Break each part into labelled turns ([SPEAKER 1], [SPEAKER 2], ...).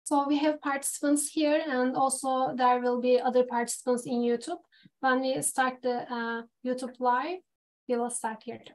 [SPEAKER 1] So we have participants here, and also there will be other participants in YouTube. When we start the YouTube live, we will start here too.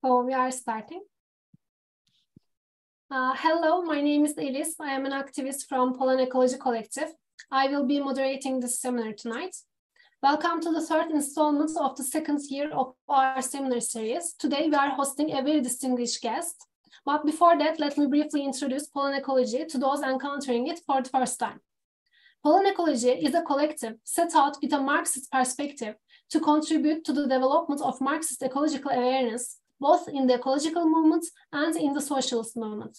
[SPEAKER 1] So we are starting. Hello, my name is Elis. I am an activist from Poland Ecological Collective. I will be moderating this seminar tonight. Welcome to the third installment of the second year of our seminar series. Today we are hosting a very distinguished guest. But before that, let me briefly introduce Poland Ecology to those encountering it for the first time. Poland Ecology is a collective set out with a Marxist perspective to contribute to the development of Marxist ecological awareness, both in the ecological movement and in the socialist movement.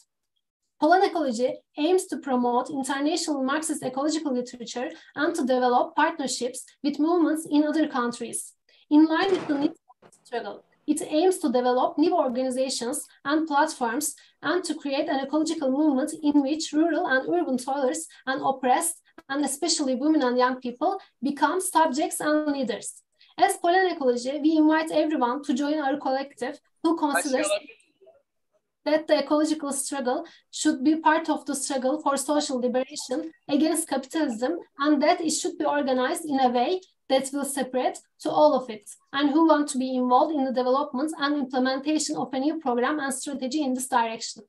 [SPEAKER 1] Poland Ecology aims to promote international Marxist ecological literature and to develop partnerships with movements in other countries. In line with the needs of the struggle, it aims to develop new organizations and platforms and to create an ecological movement in which rural and urban toilers and oppressed, and especially women and young people, become subjects and leaders. As Poland Ecology, we invite everyone to join our collective who considers that the ecological struggle should be part of the struggle for social liberation against capitalism, and that it should be organized in a way that will separate to all of it, and who want to be involved in the development and implementation of a new program and strategy in this direction.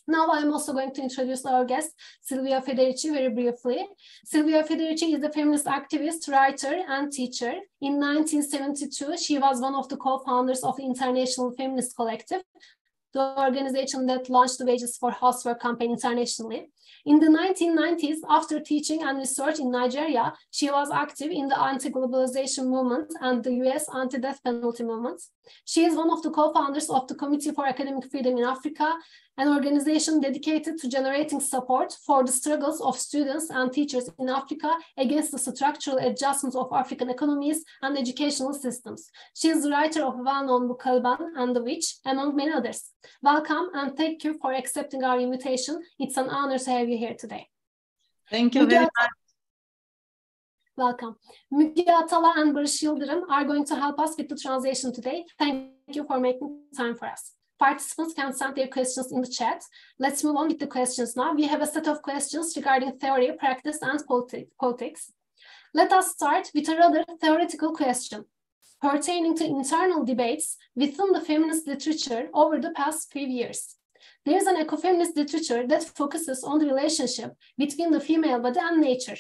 [SPEAKER 1] Now I'm also going to introduce our guest, Silvia Federici, very briefly. Silvia Federici is a feminist activist, writer, and teacher. In 1972, she was one of the co-founders of the International Feminist Collective, the organization that launched the Wages for Housework campaign internationally. In the 1990s, after teaching and research in Nigeria, she was active in the anti-globalization movement and the US anti-death penalty movement. She is one of the co-founders of the Committee for Academic Freedom in Africa, an organization dedicated to generating support for the struggles of students and teachers in Africa against the structural adjustments of African economies and educational systems. She is the writer of a well-known book, Caliban and the Witch, among many others. Welcome, and thank you for accepting our invitation. It's an honor to have you here today.
[SPEAKER 2] Thank you very much.
[SPEAKER 1] Welcome. Müge Atala and Barış Yıldırım are going to help us with the translation today. Thank you for making time for us. Participants can send their questions in the chat. Let's move on with the questions now. We have a set of questions regarding theory, practice, and politics. Let us start with a rather theoretical question pertaining to internal debates within the feminist literature over the past few years. There is an ecofeminist literature that focuses on the relationship between the female body and nature.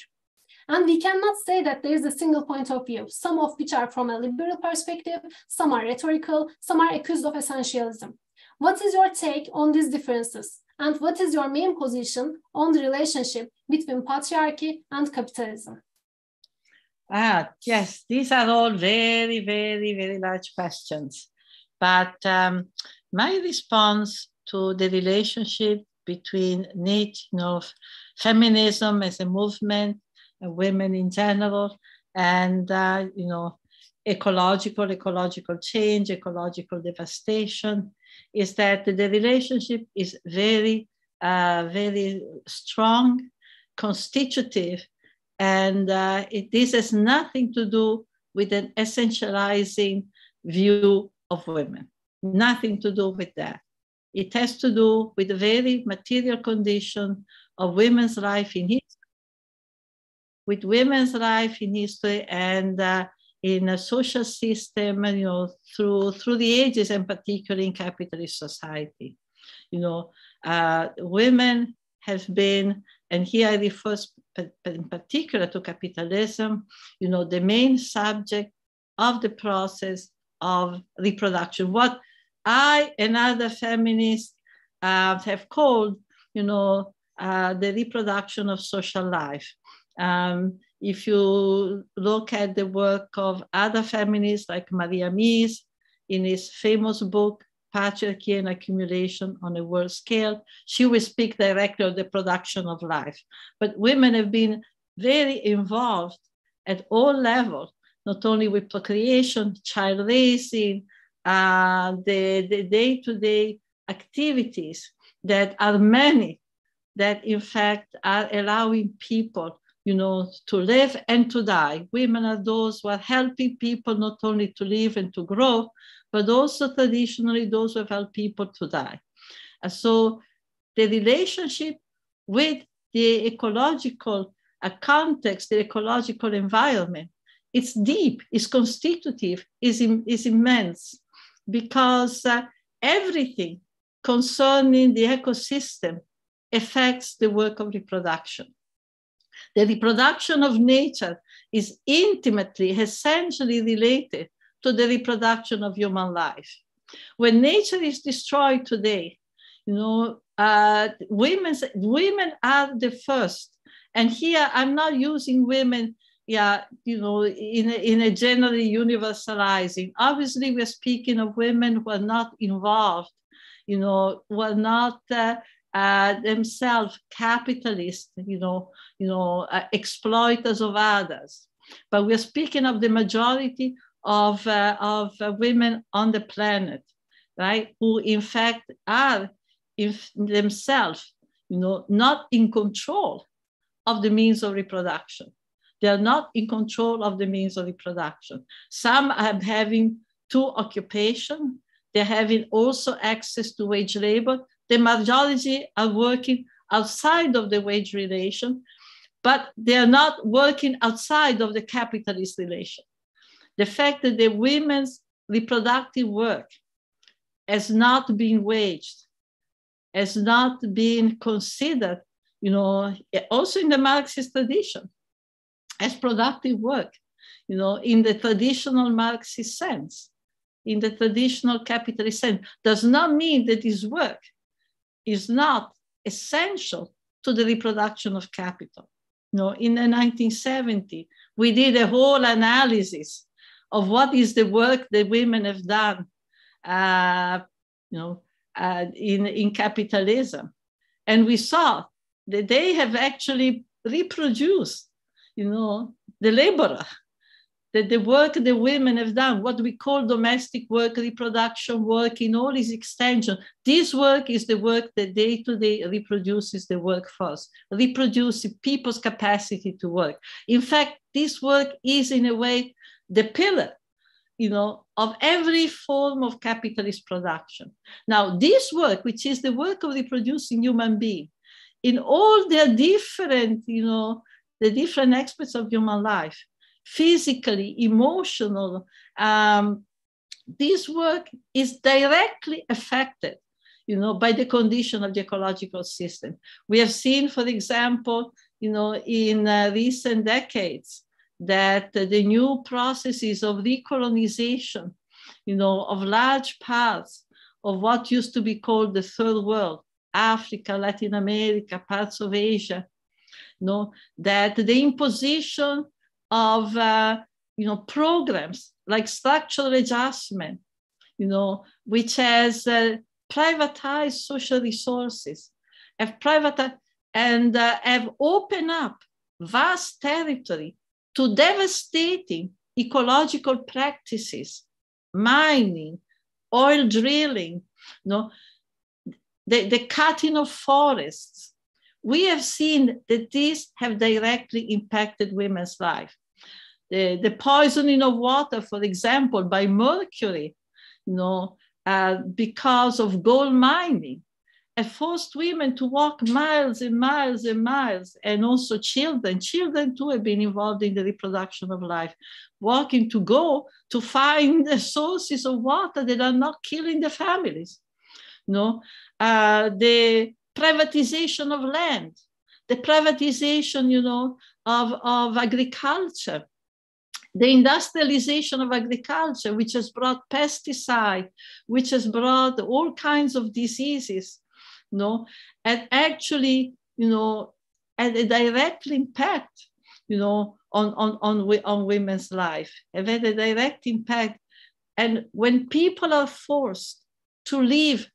[SPEAKER 1] And we cannot say that there is a single point of view, some of which are from a liberal perspective, some are rhetorical, some are accused of essentialism. What is your take on these differences? And what is your main position on the relationship between patriarchy and capitalism?
[SPEAKER 2] Yes, these are all very, very, very large questions. But my response to the relationship between feminism as a movement, women in general, and ecological change, ecological devastation, is that the relationship is very, very strong, constitutive, and this has nothing to do with an essentializing view of women. Nothing to do with that. It has to do with the very material condition of women's life in history, with women's life in history and in a social system, through the ages, and particularly in capitalist society. Women have been, and here I refer in particular to capitalism, the main subject of the process of reproduction. What I and other feminists have called, the reproduction of social life. If you look at the work of other feminists like Maria Mies in his famous book, Patriarchy and Accumulation on a World Scale, she will speak directly of the production of life. But women have been very involved at all levels, not only with procreation, child raising, the day-to-day activities that are many, that in fact are allowing people to live and to die. Women are those who are helping people not only to live and to grow, but also traditionally those who have helped people to die. And so the relationship with the ecological context, the ecological environment, it's deep, it's constitutive, is immense, because everything concerning the ecosystem affects the work of reproduction. The reproduction of nature is intimately, essentially related to the reproduction of human life. When nature is destroyed today, women are the first. And here I'm not using women, in a generally universalizing. Obviously, we're speaking of women who are not involved, who are not themselves capitalists, exploiters of others. But we're speaking of the majority of women on the planet, right? Who in fact are themselves, not in control of the means of reproduction. They are not in control of the means of reproduction. Some are having two occupations. They're having also access to wage labor. the majority are working outside of the wage relation, but they are not working outside of the capitalist relation. The fact that the women's reproductive work has not been waged, has not been considered, also in the Marxist tradition, as productive work, in the traditional Marxist sense, in the traditional capitalist sense, does not mean that this work is not essential to the reproduction of capital. In the 1970s, we did a whole analysis of what is the work that women have done, in capitalism. And we saw that they have actually reproduced, the laborer, that the work the women have done, what we call domestic work, reproduction work in all its extension. This work is the work that day-to-day reproduces the workforce, reproduces people's capacity to work. In fact, this work is in a way the pillar, of every form of capitalist production. Now, this work, which is the work of reproducing human beings, in all their different, the different aspects of human life, physically, emotional, this work is directly affected, by the condition of the ecological system. We have seen, for example, in recent decades, that the new processes of recolonization, of large parts of what used to be called the third world, Africa, Latin America, parts of Asia, that the imposition of, programs like structural adjustment, which has privatized social resources, have privatized and have opened up vast territory to devastating ecological practices, mining, oil drilling, the cutting of forests. We have seen that these have directly impacted women's life. The poisoning of water, for example, by mercury, because of gold mining, have forced women to walk miles and miles and miles, and also children. Children too have been involved in the reproduction of life, walking to go to find the sources of water that are not killing the families. The privatization of land, the privatization, of agriculture, the industrialization of agriculture, which has brought pesticides, which has brought all kinds of diseases, and actually, had a direct impact, on women's life, have had a direct impact. And when people are forced to leave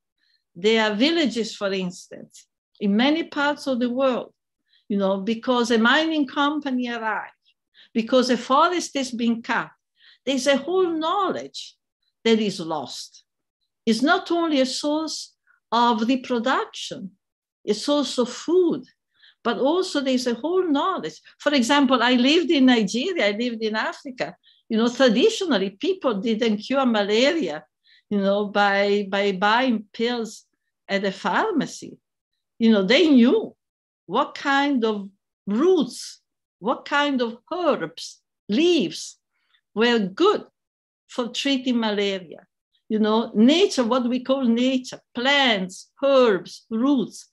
[SPEAKER 2] their villages, for instance, in many parts of the world, because a mining company arrived, because a forest has been cut, there's a whole knowledge that is lost. It's not only a source of reproduction, a source of food, but also there's a whole knowledge. For example, I lived in Nigeria, I lived in Africa. Traditionally, people didn't cure malaria, by buying pills at a pharmacy. They knew what kind of roots, what kind of herbs, leaves were good for treating malaria. Nature, what we call nature, plants, herbs, roots,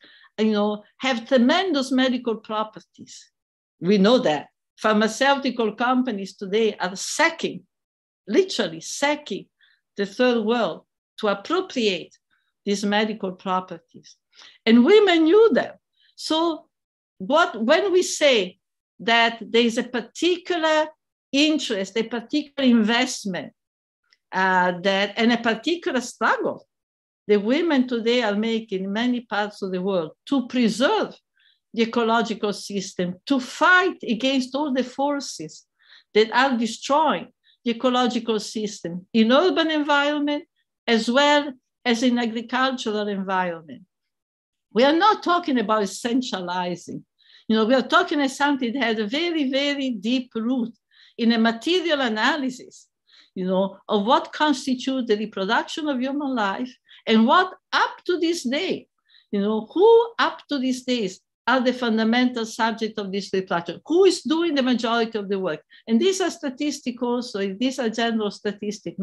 [SPEAKER 2] have tremendous medical properties. We know that. Pharmaceutical companies today are literally sacking the third world to appropriate these medical properties. And women knew them. So when we say that there's a particular interest, a particular investment, and a particular struggle the women today are making in many parts of the world to preserve the ecological system, to fight against all the forces that are destroying the ecological system in urban environment as well as in agricultural environment. We are not talking about essentializing. We are talking about something that has a very, very deep root in a material analysis, of what constitutes the reproduction of human life and what up to this day You know, who up to these days are the fundamental subject of this reproduction? Who is doing the majority of the work? And these are statistics also, these are general statistics,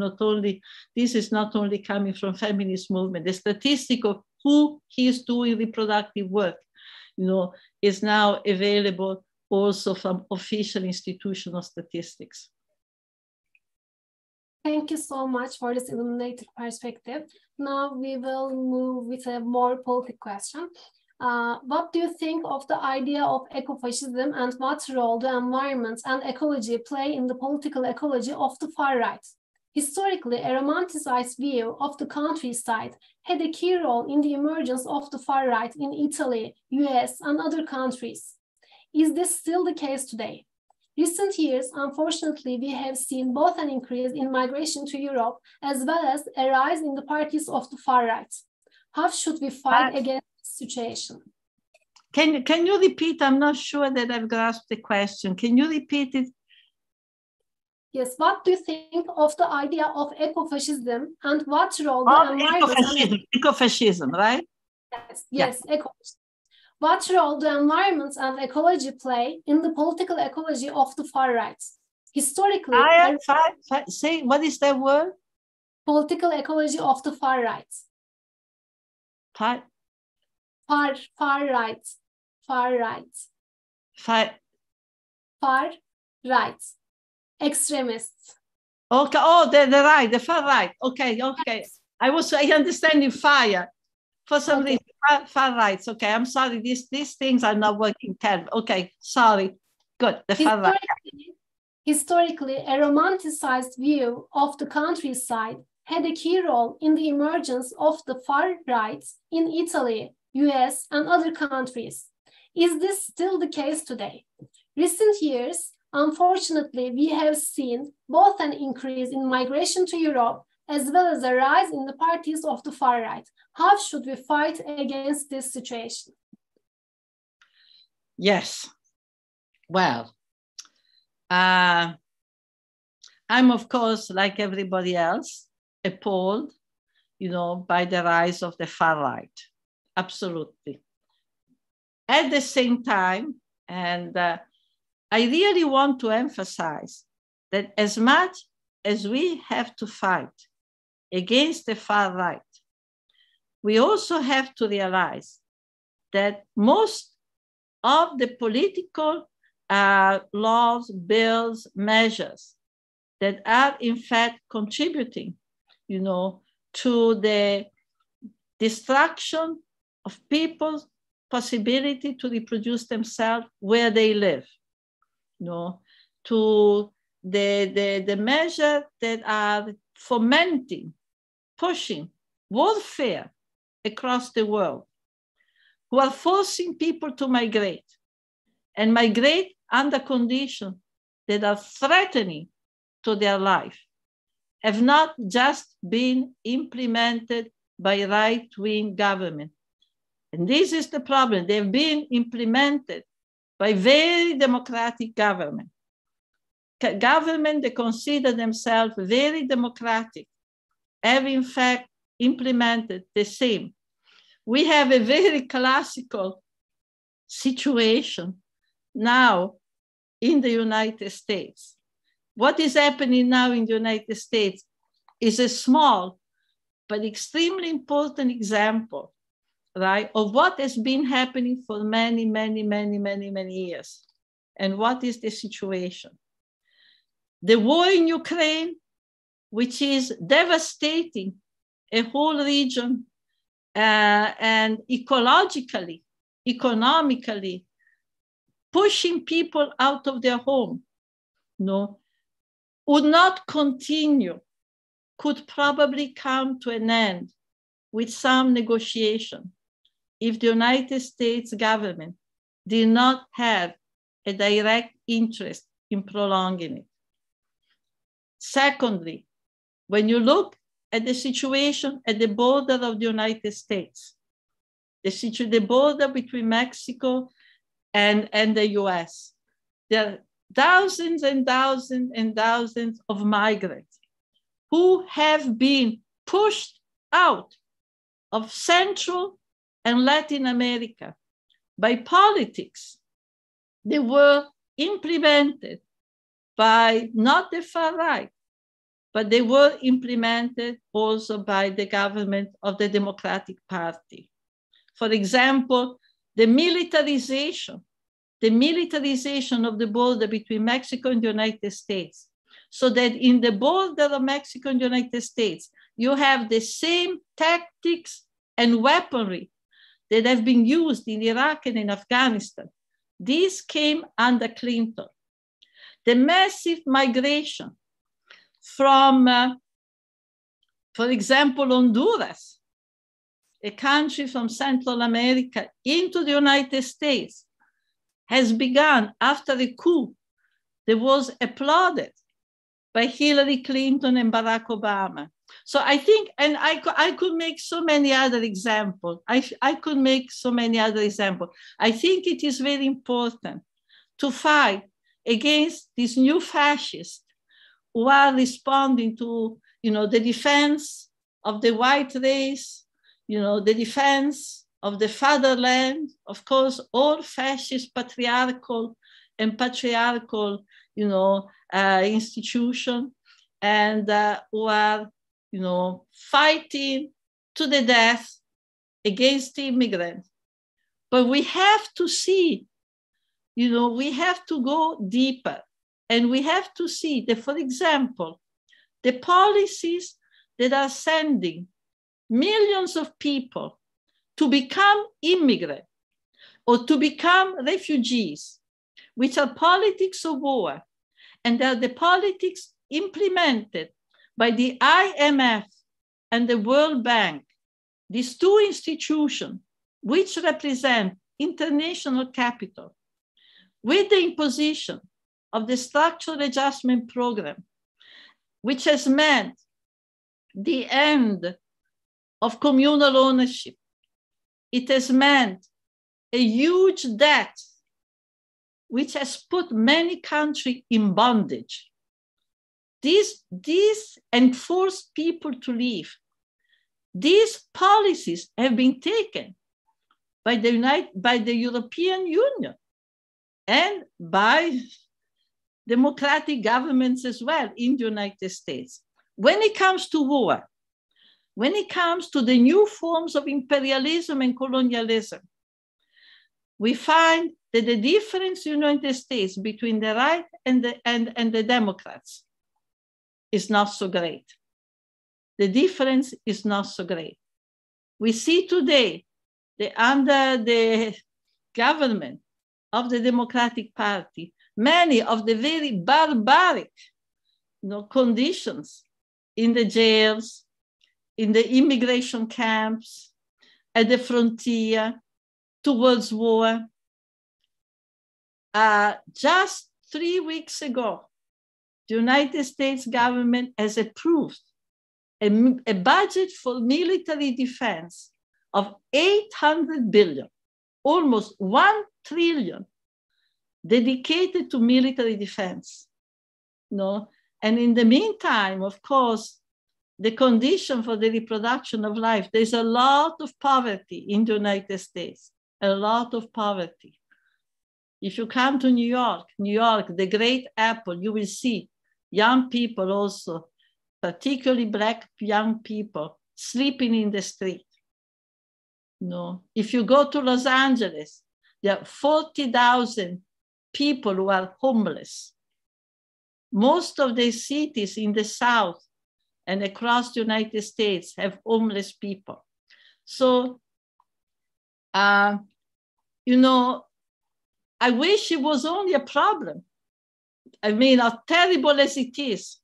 [SPEAKER 2] this is not only coming from feminist movement, the statistic of who is doing reproductive work, you know, is now available also from official institutional statistics.
[SPEAKER 1] Thank you so much for this illuminated perspective. Now we will move with a more political question. What do you think of the idea of ecofascism and what role the environment and ecology play in the political ecology of the far right? Historically, a romanticized view of the countryside had a key role in the emergence of the far right in Italy, US, and other countries. Is this still the case today? Recent years, unfortunately, we have seen both an increase in migration to Europe as well as a rise in the parties of the far right. How should we fight against this situation?
[SPEAKER 2] Can you repeat? I'm not sure that I've grasped the question. Can you repeat it?
[SPEAKER 1] Yes, what do you think of the idea of ecofascism and what role the environment...
[SPEAKER 2] Ecofascism, right?
[SPEAKER 1] Yes, ecofascism. What role do environment and ecology play in the political ecology of the far right? Historically,
[SPEAKER 2] say, what is that word?
[SPEAKER 1] Political ecology of the far right. Far right. Extremists.
[SPEAKER 2] Okay, oh, the far right. Okay. I understand in fire. For some reason, far rights. Okay, I'm sorry. These things are not working. Okay, sorry. Good. The far right.
[SPEAKER 1] Historically, a romanticized view of the countryside had a key role in the emergence of the far right in Italy, US, and other countries. Is this still the case today? Recent years, unfortunately, we have seen both an increase in migration to Europe as well as a rise in the parties of the far right. How should we fight against this situation?
[SPEAKER 2] Yes. Well, I'm, of course, like everybody else, appalled, you know, by the rise of the far right. Absolutely. At the same time, and I really want to emphasize that as much as we have to fight against the far right, we also have to realize that most of the political laws, bills, measures that are in fact contributing, you know, to the destruction of people's possibility to reproduce themselves where they live, you know, to the measures that are fomenting, pushing warfare across the world, who are forcing people to migrate and migrate under conditions that are threatening to their life, have not just been implemented by right-wing government. And this is the problem. They've been implemented by very democratic government. Government that consider themselves very democratic have in fact implemented the same. We have a very classical situation now in the United States. What is happening now in the United States is a small but extremely important example, right, of what has been happening for many years. And what is the situation? The war in Ukraine, which is devastating a whole region and ecologically, economically, pushing people out of their home, no, would not continue, could probably come to an end with some negotiation if the United States government did not have a direct interest in prolonging it. Secondly, when you look at the situation at the border of the United States, the border between Mexico and the US, there are thousands and thousands and thousands of migrants who have been pushed out of Central and Latin America, by politics, they were implemented by not the far right, but they were implemented also by the government of the Democratic Party. For example, the militarization of the border between Mexico and the United States, so that in the border of Mexico and the United States, you have the same tactics and weaponry that have been used in Iraq and in Afghanistan. This came under Clinton. The massive migration from, for example, Honduras, a country from Central America, into the United States, has begun after a coup that was applauded by Hillary Clinton and Barack Obama. So I think, and I could make so many other examples. I could make so many other examples. I think it is very important to fight against these new fascists who are responding to, the defense of the white race, the defense of the fatherland, of course, all fascist patriarchal institution, and who are, fighting to the death against immigrants. But we have to see, we have to go deeper, and we have to see that, for example, the policies that are sending millions of people to become immigrants or to become refugees, which are politics of war, and are the politics implemented by the IMF and the World Bank, these two institutions, which represent international capital, with the imposition of the structural adjustment program, which has meant the end of communal ownership. It has meant a huge debt, which has put many countries in bondage. This and forced people to leave. These policies have been taken by the European Union and by democratic governments as well in the United States. When it comes to war, when it comes to the new forms of imperialism and colonialism, we find that the difference in the United States between the right and the Democrats is not so great. The difference is not so great. We see today that under the government of the Democratic Party, many of the very barbaric conditions in the jails, in the immigration camps, at the frontier, towards war. Just 3 weeks ago, the United States government has approved a budget for military defense of $800 billion, almost 1 trillion dedicated to military defense. And in the meantime, of course, the condition for the reproduction of life, there's a lot of poverty in the United States, a lot of poverty. If you come to New York, the great apple, you will see young people also, particularly Black young people, sleeping in the street. If you go to Los Angeles, there are 40,000 people who are homeless. Most of the cities in the South and across the United States have homeless people. So, I wish it was only a problem. I mean, as terrible as it is,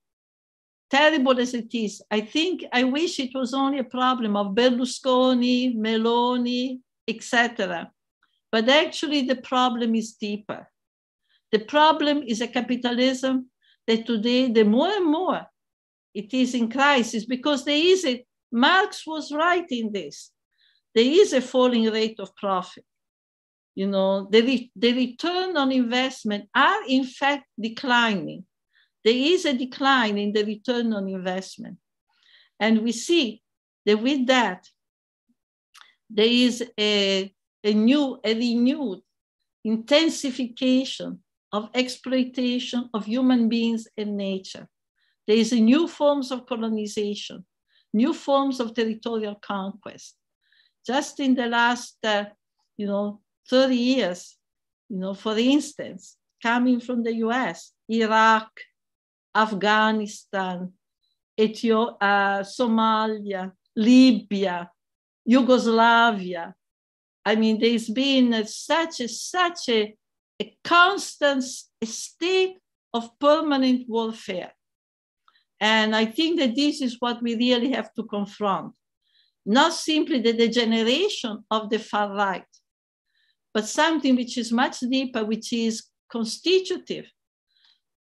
[SPEAKER 2] I wish it was only a problem of Berlusconi, Meloni, etc. But actually the problem is deeper. The problem is a capitalism that today, the more and more it is in crisis, because Marx was right in this. There is a falling rate of profit. The return on investment are in fact declining. There is a decline in the return on investment. And we see that with that, there is a renewed intensification of exploitation of human beings and nature. There is a new forms of colonization, new forms of territorial conquest. Just in the last, 30 years, for instance, coming from the US, Iraq, Afghanistan, Somalia, Libya, Yugoslavia. I mean, there's been such a constant state of permanent warfare. And I think that this is what we really have to confront. Not simply the degeneration of the far right, but something which is much deeper, which is constitutive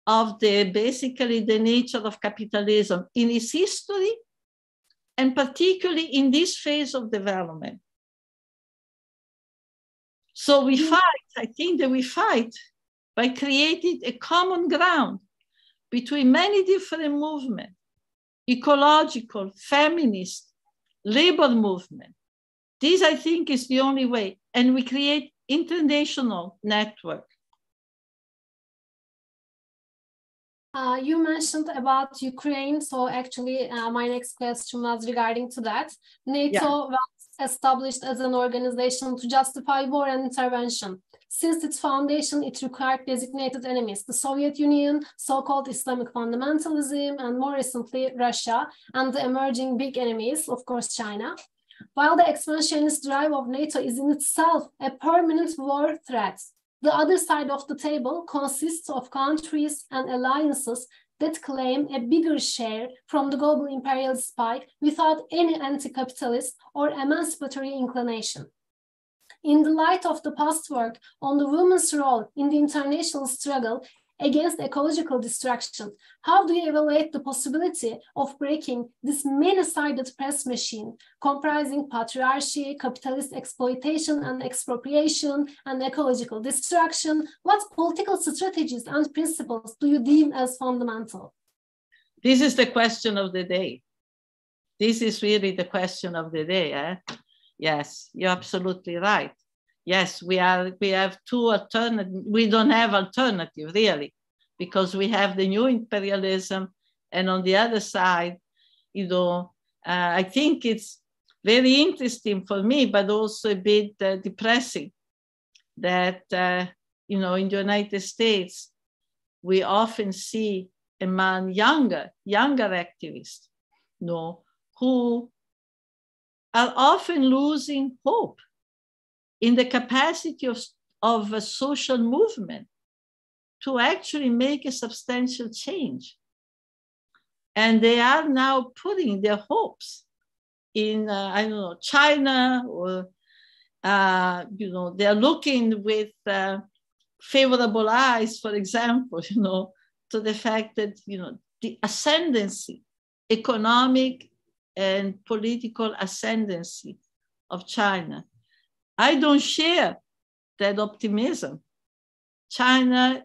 [SPEAKER 2] of basically the nature of capitalism in its history, and particularly in this phase of development. So we fight, I think that we fight by creating a common ground between many different movements, ecological, feminist, labor movement. This, I think, is the only way. And we create international network.
[SPEAKER 1] You mentioned about Ukraine. So actually, my next question was regarding to that. NATO was established as an organization to justify war and intervention. Since its foundation, it required designated enemies, the Soviet Union, so-called Islamic fundamentalism, and more recently, Russia, and the emerging big enemies, of course, China. While the expansionist drive of NATO is in itself a permanent war threat, the other side of the table consists of countries and alliances that claim a bigger share from the global imperialist pie without any anti-capitalist or emancipatory inclination. In the light of the past work on the women's role in the international struggle against ecological destruction, how do you evaluate the possibility of breaking this many-sided press machine comprising patriarchy, capitalist exploitation and expropriation, and ecological destruction? What political strategies and principles do you deem as fundamental?
[SPEAKER 2] This is the question of the day. This is really the question of the day. Yes, you're absolutely right. Yes, we have two alternatives. We don't have alternative, really, because we have the new imperialism. And on the other side, I think it's very interesting for me, but also a bit depressing that, in the United States, we often see among younger activists, who are often losing hope in the capacity of a social movement to actually make a substantial change. And they are now putting their hopes in, China, or, they're looking with favorable eyes, for example, to the fact that, the ascendancy, economic and political ascendancy of China. I don't share that optimism. China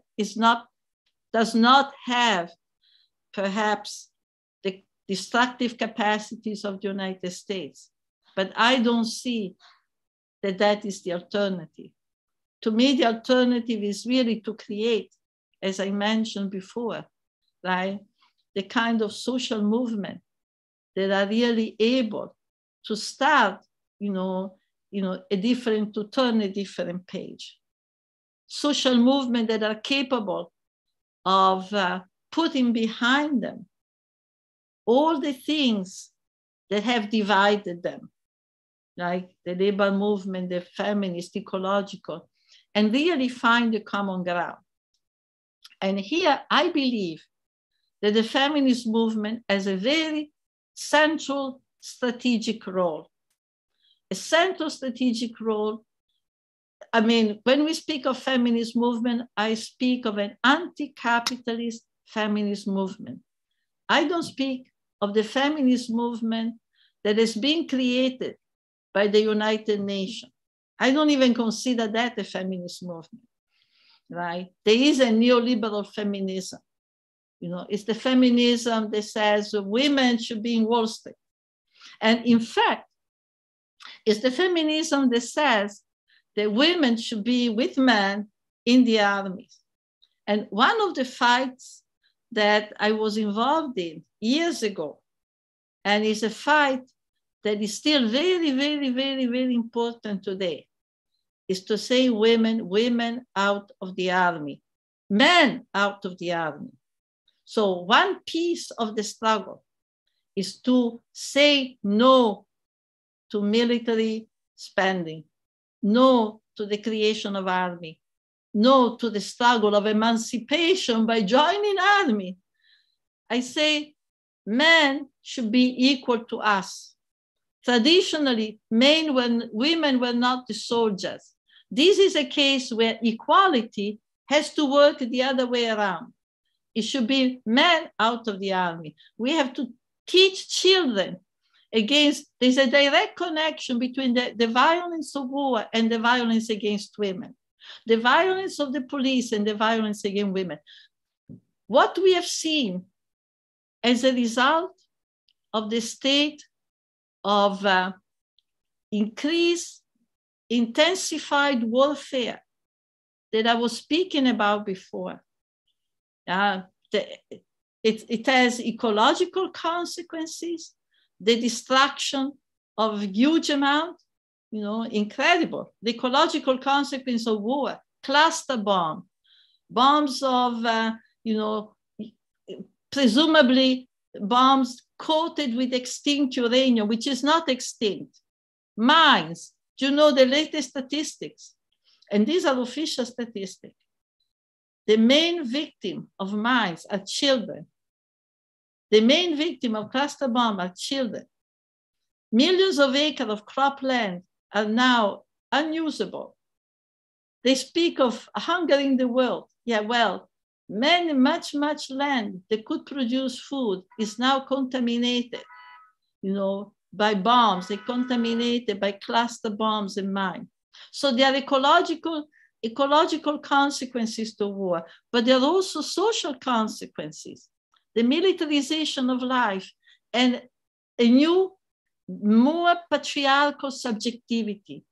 [SPEAKER 2] does not have perhaps the destructive capacities of the United States, but I don't see that is the alternative. To me, the alternative is really to create, as I mentioned before, right, the kind of social movement that are really able to start, to turn a different page. Social movement that are capable of putting behind them all the things that have divided them, like the labor movement, the feminist, ecological, and really find a common ground. And here I believe that the feminist movement has a very central strategic role. A central strategic role. I mean, when we speak of feminist movement, I speak of an anti-capitalist feminist movement. I don't speak of the feminist movement that has been created by the United Nations. I don't even consider that a feminist movement, right? There is a neoliberal feminism. It's the feminism that says women should be in Wall Street. And in fact, It's the feminism that says that women should be with men in the armies. And one of the fights that I was involved in years ago, and it's a fight that is still very, very, very, very important today, is to say women out of the army, men out of the army. So one piece of the struggle is to say no to military spending, no to the creation of army, no to the struggle of emancipation by joining army. I say men should be equal to us. Traditionally, women were not the soldiers. This is a case where equality has to work the other way around. It should be men out of the army. We have to teach children against, there's a direct connection between the violence of war and the violence against women, the violence of the police and the violence against women. What we have seen as a result of the state of increased, intensified warfare that I was speaking about before, it has ecological consequences, the destruction of huge amount, incredible. The ecological consequence of war, cluster bombs of, presumably bombs coated with extinct uranium, which is not extinct. Mines, do you know the latest statistics? And these are official statistics. The main victim of mines are children. The main victim of cluster bomb are children. Millions of acres of cropland are now unusable. They speak of hunger in the world. Yeah, well, much land that could produce food is now contaminated, by bombs. They're contaminated by cluster bombs and mines. So there are ecological consequences to war, but there are also social consequences. The militarization of life and a new, more patriarchal subjectivity.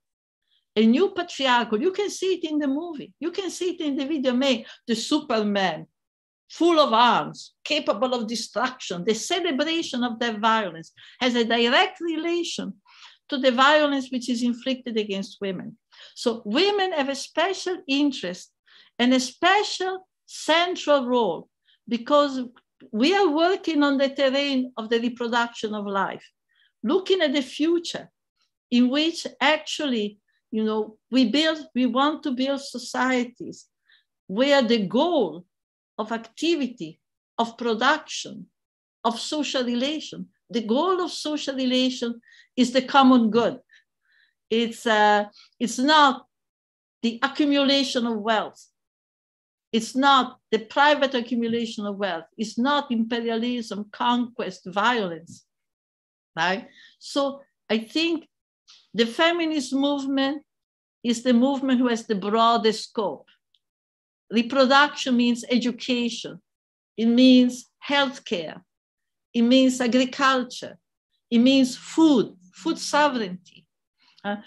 [SPEAKER 2] A new patriarchal, you can see it in the movie, you can see it in the video made, the Superman, full of arms, capable of destruction. The celebration of that violence has a direct relation to the violence which is inflicted against women. So women have a special interest and a special central role because we are working on the terrain of the reproduction of life, looking at the future in which actually, we want to build societies where the goal of activity, of production, of social relation, the goal of social relation is the common good. It's not the accumulation of wealth. It's not the private accumulation of wealth. It's not imperialism, conquest, violence, right? So I think the feminist movement is the movement who has the broadest scope. Reproduction means education. It means healthcare. It means agriculture. It means food sovereignty. And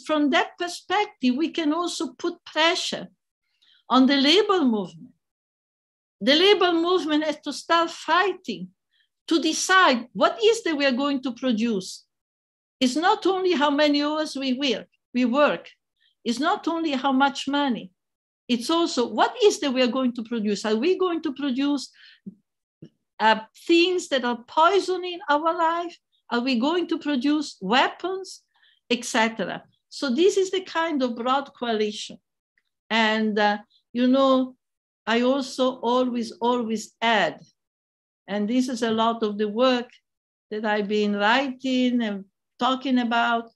[SPEAKER 2] from that perspective, we can also put pressure on the labor movement. The labor movement has to start fighting to decide what is that we are going to produce. It's not only how many hours we work. It's not only how much money. It's also what is that we are going to produce. Are we going to produce things that are poisoning our life? Are we going to produce weapons, etc.? So this is the kind of broad coalition. And, I also always add, and this is a lot of the work that I've been writing and talking about,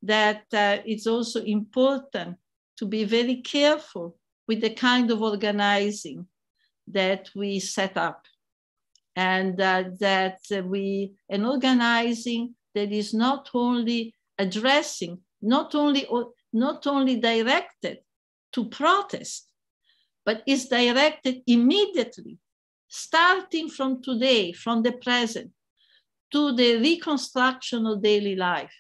[SPEAKER 2] that it's also important to be very careful with the kind of organizing that we set up. And an organizing that is not only addressing, not only directed to protest, but is directed immediately, starting from today, from the present, to the reconstruction of daily life.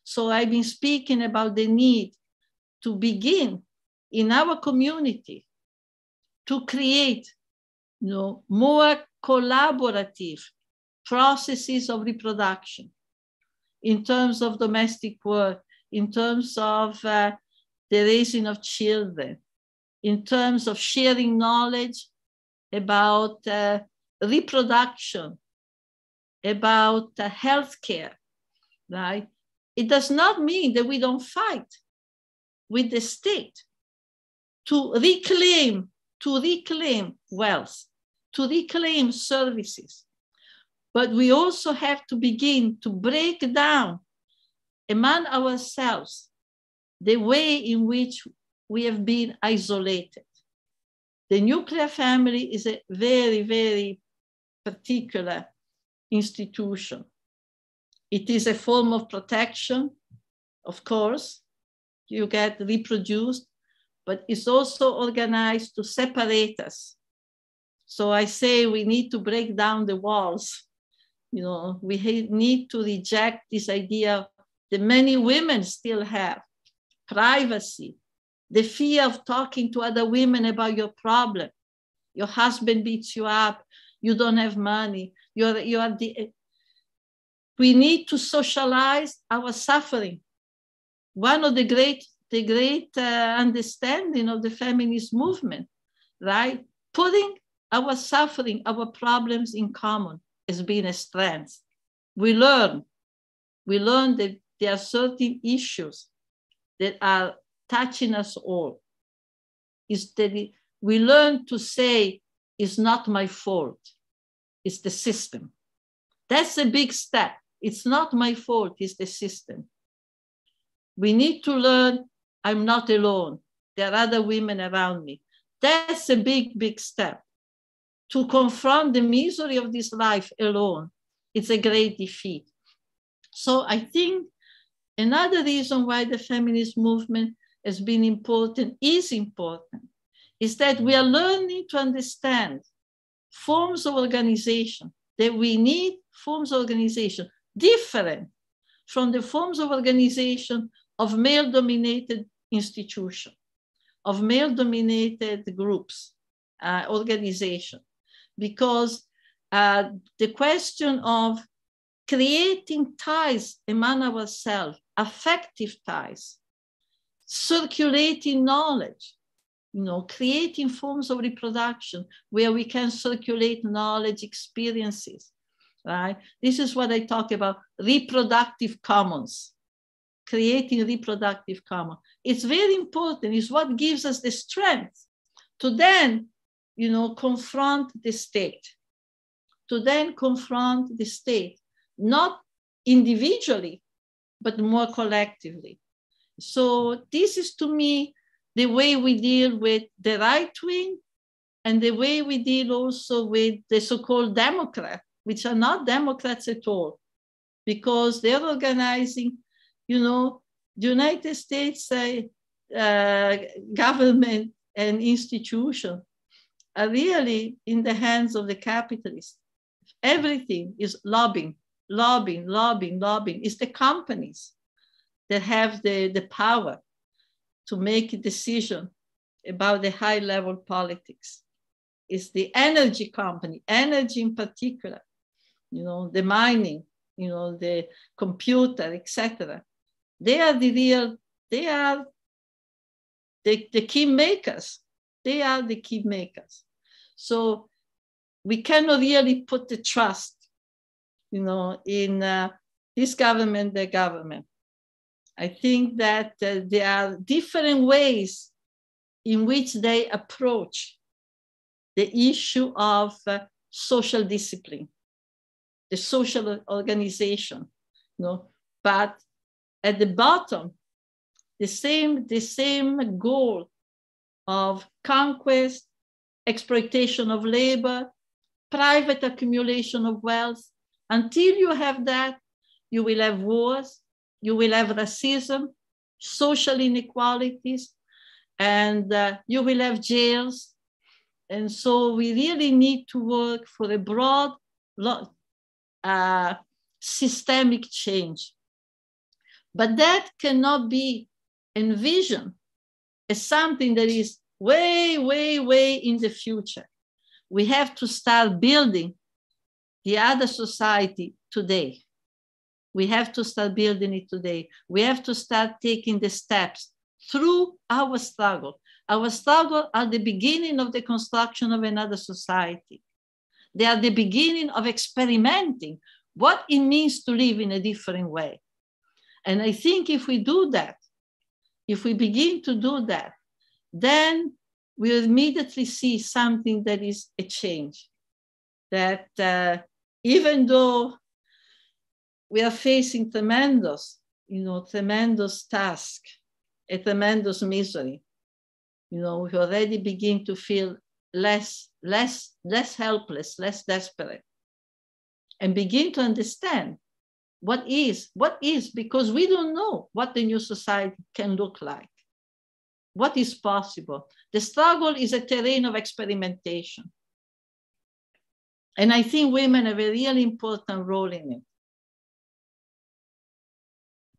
[SPEAKER 2] So I've been speaking about the need to begin in our community to create more collaborative processes of reproduction in terms of domestic work, in terms of the raising of children, in terms of sharing knowledge about reproduction, about healthcare, right? It does not mean that we don't fight with the state to reclaim wealth, to reclaim services. But we also have to begin to break down among ourselves the way in which we have been isolated. The nuclear family is a very, very particular institution. It is a form of protection, of course. You get reproduced, but it's also organized to separate us. So I say we need to break down the walls. We need to reject this idea that many women still have, privacy, the fear of talking to other women about your problem. Your husband beats you up, you don't have money, we need to socialize our suffering. One of the great understanding of the feminist movement, right? Putting our suffering, our problems in common has been a strength. We learn that there are certain issues that are touching us all. We learn to say, it's not my fault, it's the system. That's a big step. It's not my fault, it's the system. We need to learn, I'm not alone. There are other women around me. That's a big, big step. To confront the misery of this life alone, it's a great defeat. So I think another reason why the feminist movement has been important, is that we are learning to understand forms of organization, that we need forms of organization different from the forms of organization of male-dominated institutions, of male-dominated groups, organization. Because the question of creating ties among ourselves, affective ties, circulating knowledge, creating forms of reproduction where we can circulate knowledge, experiences, right? This is what I talk about, reproductive commons, creating reproductive commons. It's very important. It's what gives us the strength to then, confront the state, not individually, but more collectively. So this is, to me, the way we deal with the right wing and the way we deal also with the so-called Democrats, which are not Democrats at all, because they're organizing, the United States government and institution are really in the hands of the capitalists. Everything is lobbying. It's the companies that have the power to make a decision about the high-level politics. It's the energy company, energy in particular, the mining, the computer, etc. They are the key makers. They are the key makers. So we cannot really put the trust, in this government, the government. I think that there are different ways in which they approach the issue of social discipline, the social organization, but at the bottom, the same goal of conquest, exploitation of labor, private accumulation of wealth. Until you have that, you will have wars, you will have racism, social inequalities, and you will have jails. And so we really need to work for a broad, systemic change. But that cannot be envisioned as something that is way, way, way in the future. We have to start building the other society today. We have to start building it today. We have to start taking the steps through our struggle. Our struggle are the beginning of the construction of another society. They are the beginning of experimenting what it means to live in a different way. And I think if we do that, if we begin to do that, then we'll immediately see something that is a change. That even though we are facing tremendous task, a tremendous misery, we already begin to feel less helpless, less desperate, and begin to understand what is, because we don't know what the new society can look like, what is possible. The struggle is a terrain of experimentation. And I think women have a really important role in it.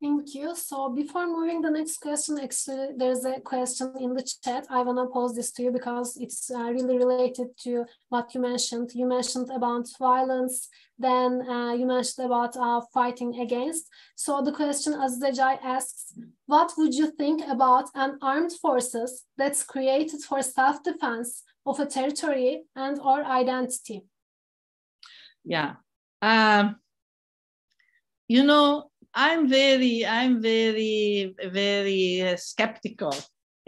[SPEAKER 1] Thank you. So before moving the next question, actually, there's a question in the chat. I want to pose this to you because it's really related to what you mentioned. You mentioned about violence, then you mentioned about fighting against. So the question, Azizajai asks, what would you think about an armed forces that's created for self-defense of a territory and or identity?
[SPEAKER 2] Yeah. I'm very, very skeptical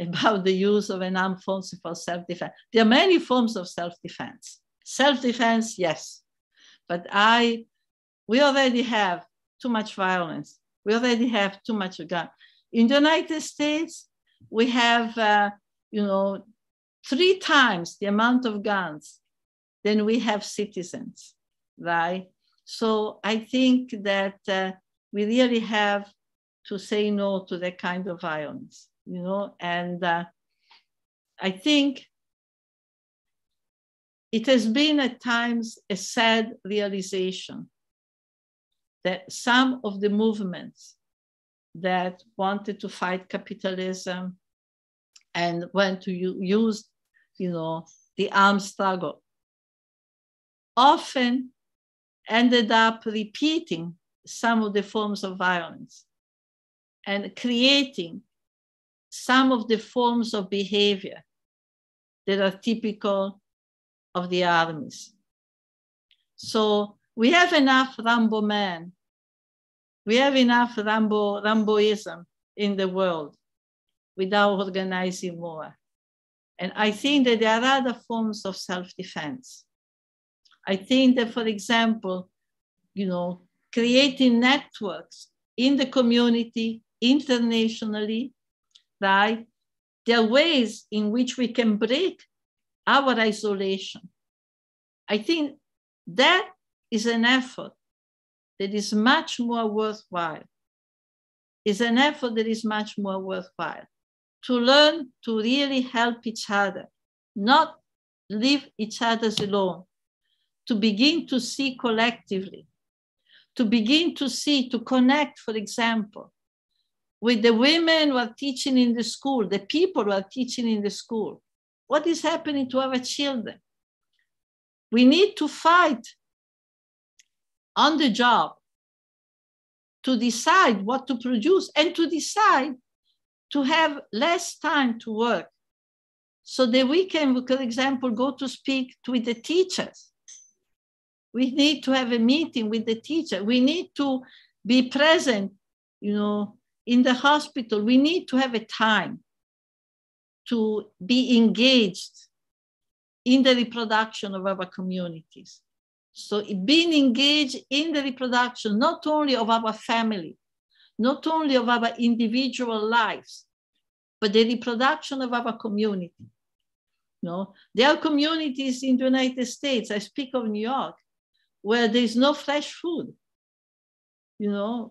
[SPEAKER 2] about the use of an armed force for self-defense. There are many forms of self-defense. Self-defense, yes, but we already have too much violence. We already have too much gun. In the United States, we have, 3 times the amount of guns than we have citizens, right? So I think that we really have to say no to that kind of violence, and I think it has been at times a sad realization that some of the movements that wanted to fight capitalism and went to use, the armed struggle often ended up repeating some of the forms of violence and creating some of the forms of behavior that are typical of the armies. So we have enough Rambo men. We have enough Ramboism in the world without organizing more. And I think that there are other forms of self-defense. I think that, for example, creating networks in the community, internationally, right? There are ways in which we can break our isolation. I think that is an effort that is much more worthwhile. It's an effort that is much more worthwhile. To learn to really help each other, not leave each other alone, to begin to see collectively, to begin to see, to connect, for example, with the women who are teaching in the school, the people who are teaching in the school. What is happening to our children? We need to fight on the job to decide what to produce and to decide to have less time to work so that we can, for example, go to speak with the teachers. We need to have a meeting with the teacher. We need to be present, in the hospital. We need to have a time to be engaged in the reproduction of our communities. So being engaged in the reproduction, not only of our family, not only of our individual lives, but the reproduction of our community. There are communities in the United States, I speak of New York, where there's no fresh food,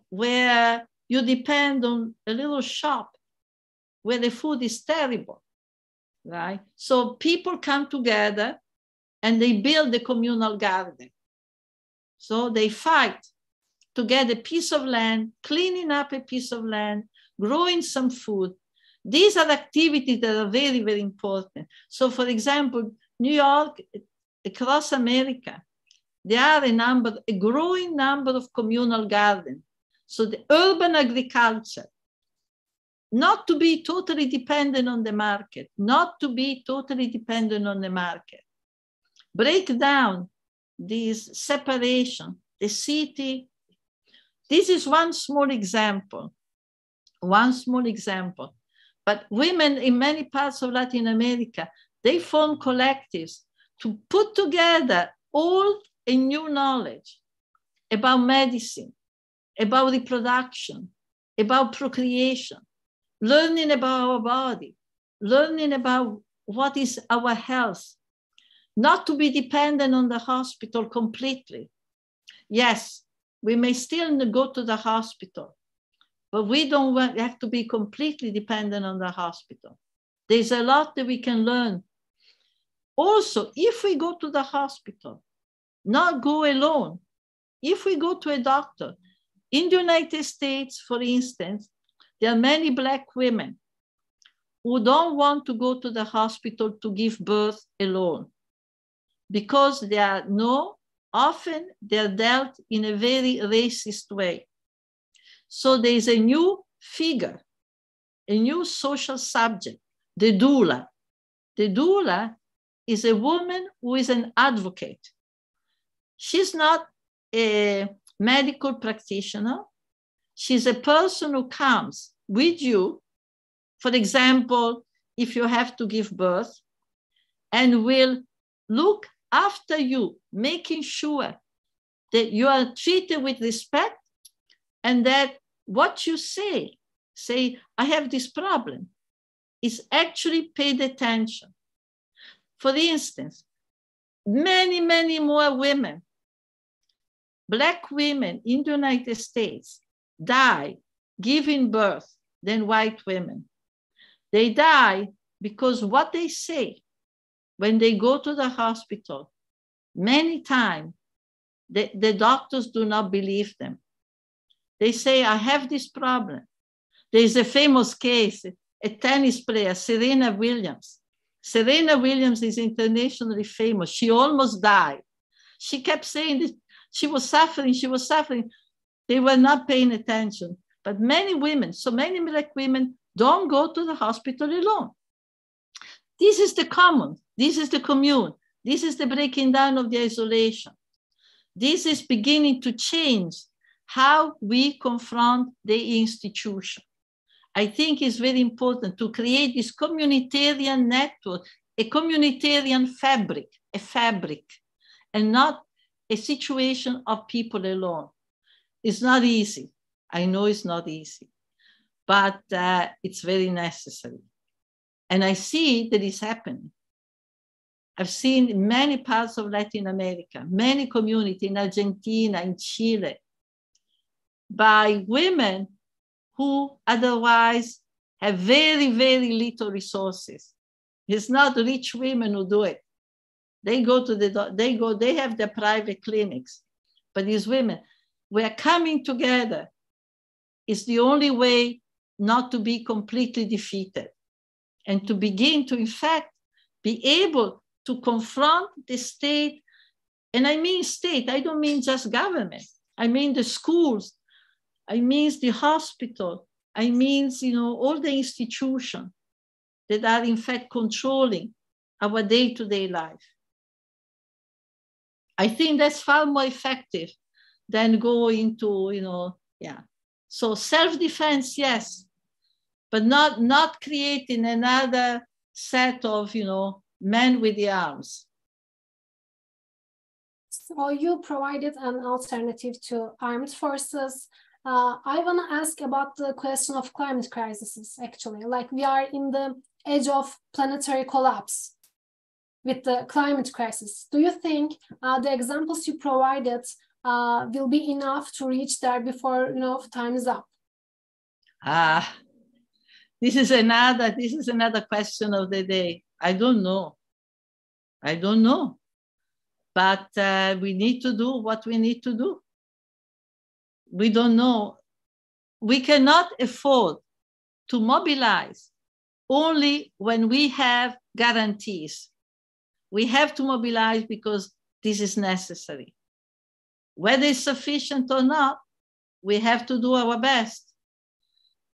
[SPEAKER 2] where you depend on a little shop where the food is terrible, right? So people come together and they build a communal garden. So they fight to get a piece of land, cleaning up a piece of land, growing some food. These are activities that are very, very important. So for example, New York, across America, there are a growing number of communal gardens. So the urban agriculture, not to be totally dependent on the market, not to be totally dependent on the market. Break down this separation, the city. This is one small example, But women in many parts of Latin America, they form collectives to put together old and new knowledge about medicine, about reproduction, about procreation, learning about our body, learning about what is our health, not to be dependent on the hospital completely. Yes, we may still go to the hospital, but we don't have to be completely dependent on the hospital. There's a lot that we can learn. Also, if we go to the hospital, not go alone. If we go to a doctor, in the United States, for instance, there are many Black women who don't want to go to the hospital to give birth alone because often they're dealt in a very racist way. So there's a new figure, a new social subject, the doula. The doula is a woman who is an advocate. She's not a medical practitioner. She's a person who comes with you, for example, if you have to give birth, and will look after you, making sure that you are treated with respect and that what you say, I have this problem, is actually paid attention. For instance, many, many more women, Black women in the United States, die giving birth than white women. They die because what they say when they go to the hospital, many times the doctors do not believe them. They say, I have this problem. There's a famous case, a tennis player, Serena Williams. Serena Williams is internationally famous. She almost died. She kept saying that she was suffering. They were not paying attention. But many women, so many Black women, don't go to the hospital alone. This is the common. This is the commune. This is the breaking down of the isolation. This is beginning to change how we confront the institution. I think it's very important to create this communitarian network, a communitarian fabric, and not a situation of people alone. It's not easy. I know it's not easy, but it's very necessary. And I see that it's happening. I've seen in many parts of Latin America, many communities in Argentina, in Chile, by women who otherwise have very, very little resources. It's not rich women who do it. They have their private clinics. But these women, we are coming together. It's the only way not to be completely defeated and to begin to, in fact, be able to confront the state. And I mean state, I don't mean just government. I mean the schools. I mean the hospital. I mean, all the institutions that are in fact controlling our day-to-day life. I think that's far more effective than going to, So self-defense, yes, but not creating another set of, men with the arms.
[SPEAKER 1] So you provided an alternative to armed forces. I want to ask about the question of climate crises, actually. Like, we are in the edge of planetary collapse with the climate crisis. Do you think the examples you provided will be enough to reach there before time is up?
[SPEAKER 2] This is another question of the day. I don't know. But we need to do what we need to do. We don't know. We cannot afford to mobilize only when we have guarantees. We have to mobilize because this is necessary. Whether it's sufficient or not, we have to do our best.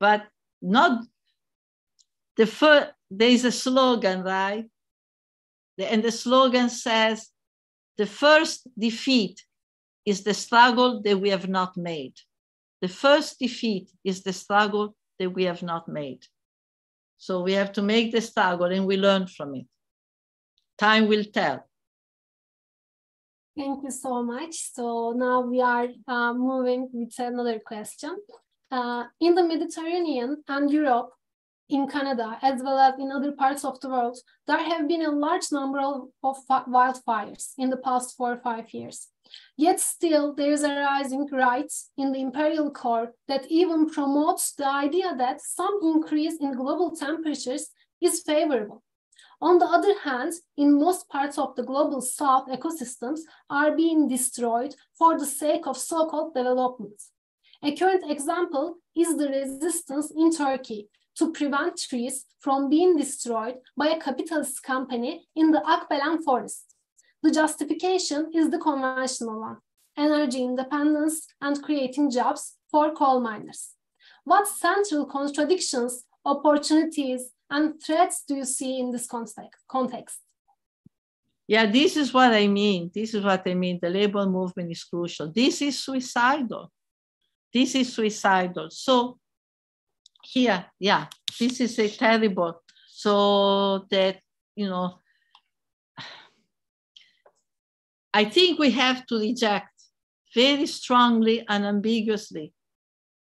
[SPEAKER 2] But not the first, there is a slogan, right? And the slogan says, the first defeat is the struggle that we have not made. The first defeat is the struggle that we have not made. So we have to make the struggle and we learn from it. Time will tell.
[SPEAKER 1] Thank you so much. So now we are moving with another question. In the Mediterranean and Europe, in Canada, as well as in other parts of the world, there have been a large number of wildfires in the past 4 or 5 years. Yet still, there is a rising right in the imperial core that even promotes the idea that some increase in global temperatures is favorable. On the other hand, in most parts of the global south, ecosystems are being destroyed for the sake of so-called development. A current example is the resistance in Turkey to prevent trees from being destroyed by a capitalist company in the Akbelen forest. The justification is the conventional one: energy independence and creating jobs for coal miners. What central contradictions, opportunities, and threats do you see in this context?
[SPEAKER 2] Yeah, this is what I mean. This is what I mean. The labor movement is crucial. This is suicidal. This is suicidal. So here, yeah, this is a terrible. So that, you know, I think we have to reject very strongly and ambiguously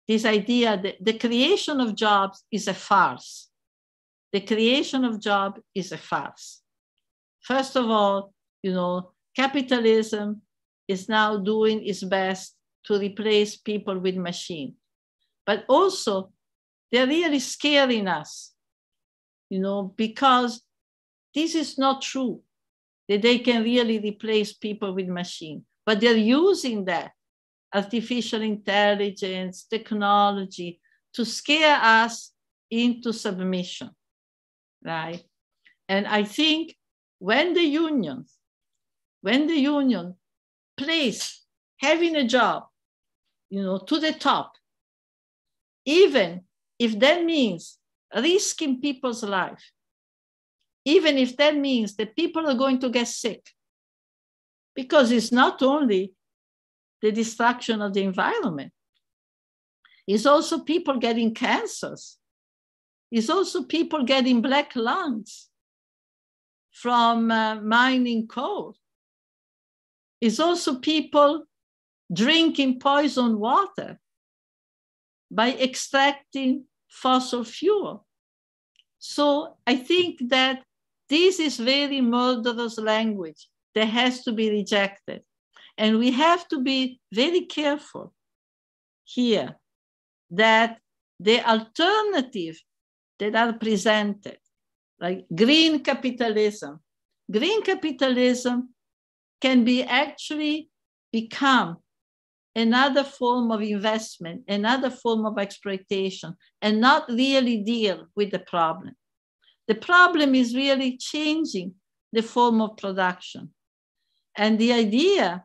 [SPEAKER 2] this idea that the creation of jobs is a farce. The creation of jobs is a farce. First of all, you know, capitalism is now doing its best to replace people with machines. But also, they're really scaring us, you know, because this is not true, that they can really replace people with machines. But they're using that artificial intelligence, technology, to scare us into submission, right? And I think when the union place having a job, you know, to the top, even if that means risking people's life, even if that means that people are going to get sick, because it's not only the destruction of the environment, it's also people getting cancers. It's also people getting black lungs from mining coal. It's also people drinking poison water by extracting fossil fuel. So I think that this is very murderous language that has to be rejected. And we have to be very careful here that the alternative that are presented, like green capitalism can be actually become another form of investment, another form of exploitation, and not really deal with the problem. The problem is really changing the form of production. And the idea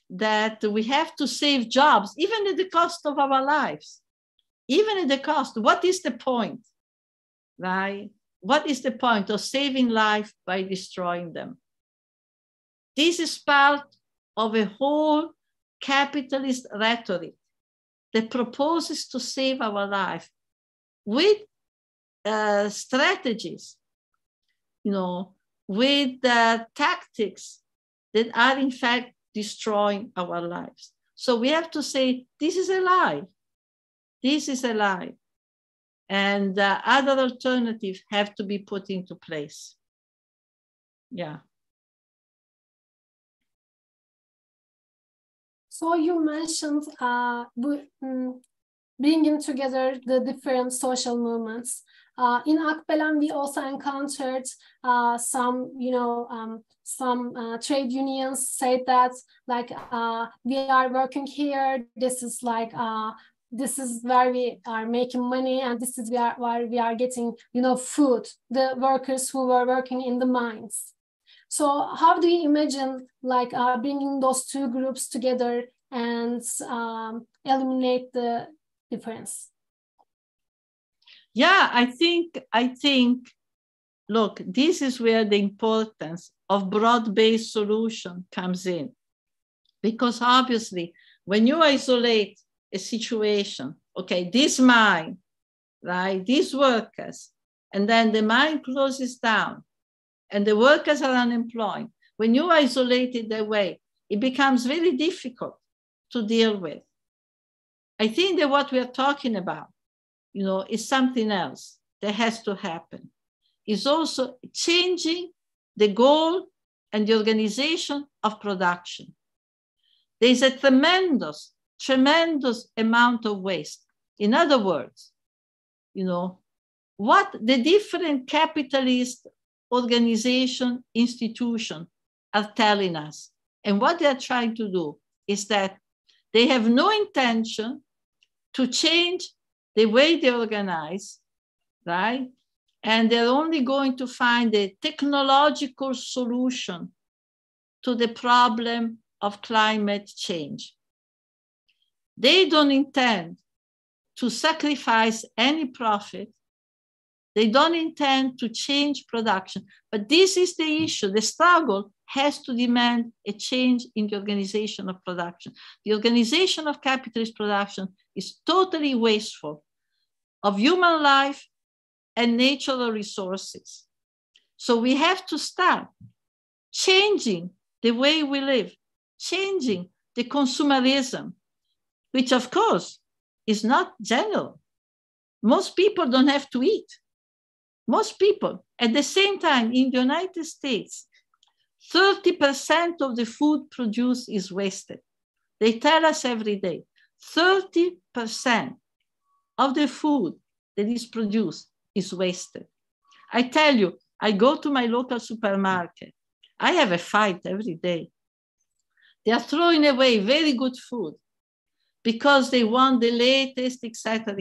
[SPEAKER 2] that we have to save jobs, even at the cost of our lives, even at the cost, what is the point, right? What is the point of saving life by destroying them? This is part of a whole capitalist rhetoric that proposes to save our life with strategies, you know, with tactics that are in fact destroying our lives. So we have to say, this is a lie. This is a lie. And other alternatives have to be put into place. Yeah.
[SPEAKER 1] So you mentioned bringing together the different social movements. In Akbelen, we also encountered some, trade unions said that like we are working here. This is like this is where we are making money, and this is where we are getting food. The workers who were working in the mines. So how do you imagine like bringing those two groups together and eliminate the difference?
[SPEAKER 2] Yeah, I think, look, this is where the importance of broad-based solution comes in. Because obviously, when you isolate a situation, okay, this mine, right, these workers, and then the mine closes down, and the workers are unemployed, when you isolate it that way, it becomes very difficult to deal with. I think that what we are talking about, is something else that has to happen. It's also changing the goal and the organization of production. There's a tremendous amount of waste. In other words, what the different capitalist organization, institution are telling us, and what they're trying to do is that they have no intention to change the way they organize, right? And they're only going to find a technological solution to the problem of climate change. They don't intend to sacrifice any profit. They don't intend to change production. But this is the issue. The struggle has to demand a change in the organization of production. The organization of capitalist production is totally wasteful of human life and natural resources. So we have to start changing the way we live, changing the consumerism, which of course is not general. Most people don't have to eat. Most people, at the same time, in the United States, 30% of the food produced is wasted. They tell us every day, 30% of the food that is produced is wasted. I tell you, I go to my local supermarket. I have a fight every day. They are throwing away very good food because they want the latest, etc.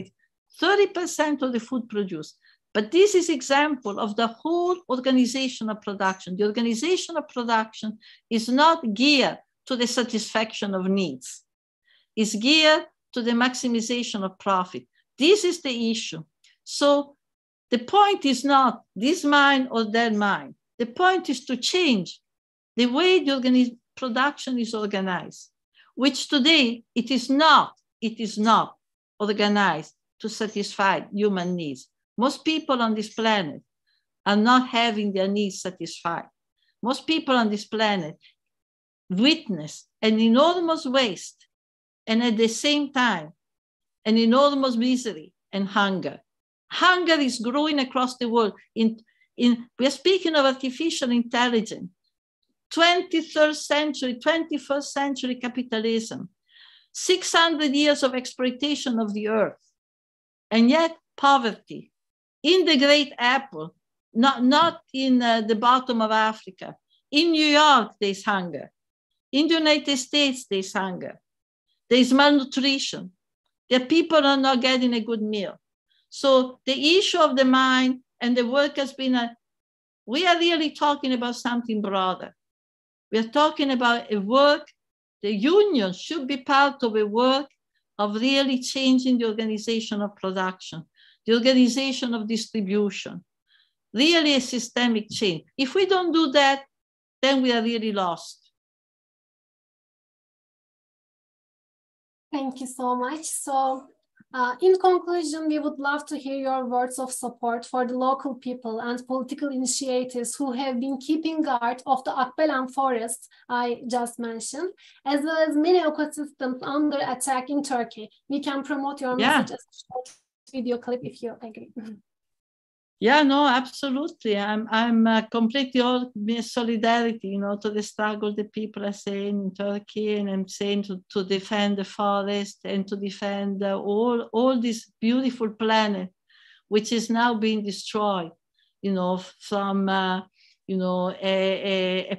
[SPEAKER 2] 30% of the food produced. But this is example of the whole organization of production. The organization of production is not geared to the satisfaction of needs. It's geared to the maximization of profit. This is the issue. So the point is not this mine or that mine. The point is to change the way the production is organized, which today it is not organized to satisfy human needs. Most people on this planet are not having their needs satisfied. Most people on this planet witness an enormous waste and at the same time, an enormous misery and hunger. Hunger is growing across the world. We're speaking of artificial intelligence, 21st century capitalism, 600 years of exploitation of the earth, and yet poverty. In the Great Apple, not in the bottom of Africa. In New York, there's hunger. In the United States, there's hunger. There's malnutrition. The people are not getting a good meal. So the issue of the mine and the work has been we are really talking about something broader. We are talking about a work, the union should be part of a work of really changing the organization of production, the organization of distribution, really a systemic change. If we don't do that, then we are really lost.
[SPEAKER 1] Thank you so much. So in conclusion, we would love to hear your words of support for the local people and political initiatives who have been keeping guard of the Akbelen forest I just mentioned, as well as many ecosystems under attack in Turkey. We can promote your message as a short video clip if you agree.
[SPEAKER 2] Yeah, no, absolutely. I'm completely all solidarity, to the struggle that people are saying in Turkey, and I'm saying to defend the forest and to defend all this beautiful planet, which is now being destroyed, from, a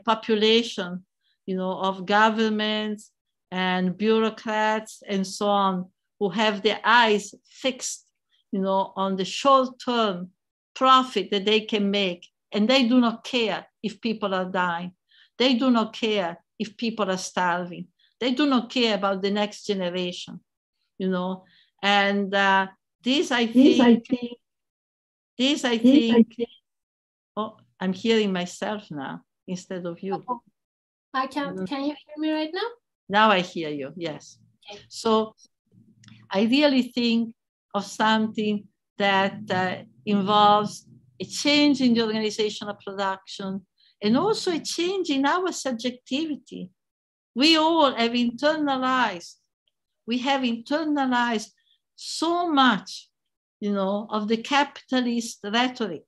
[SPEAKER 2] population, of governments and bureaucrats and so on, who have their eyes fixed, on the short-term profit that they can make. And they do not care if people are dying. They do not care if people are starving. They do not care about the next generation, And this, I think, oh, I'm hearing myself now instead of you.
[SPEAKER 1] Oh, I can't. Can you hear me right now?
[SPEAKER 2] Now I hear you, yes.
[SPEAKER 1] Okay.
[SPEAKER 2] So I really think of something that involves a change in the organization of production and also a change in our subjectivity. We all have internalized so much, of the capitalist rhetoric.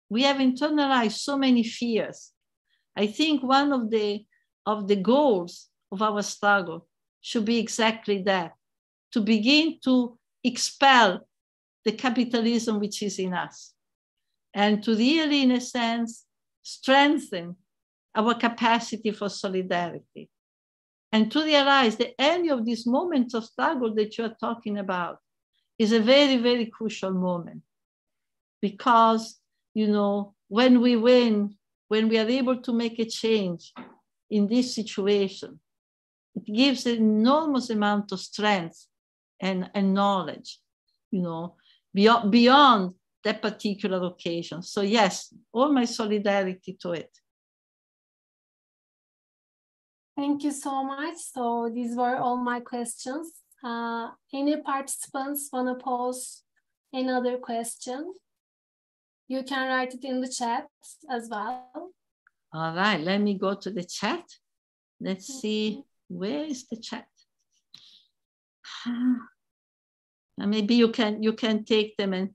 [SPEAKER 2] We have internalized so many fears. I think one of the goals of our struggle should be exactly that, to begin to expel the capitalism which is in us, and to really, in a sense, strengthen our capacity for solidarity, and to realize that any of these moments of struggle that you are talking about is a very, very crucial moment. Because, when we win, when we are able to make a change in this situation, it gives an enormous amount of strength and knowledge, beyond that particular occasion. So yes, all my solidarity to it.
[SPEAKER 1] Thank you so much. So these were all my questions. Any participants want to pose another question? You can write it in the chat as well.
[SPEAKER 2] All right, let me go to the chat. Let's see, where is the chat? Maybe you can take them and.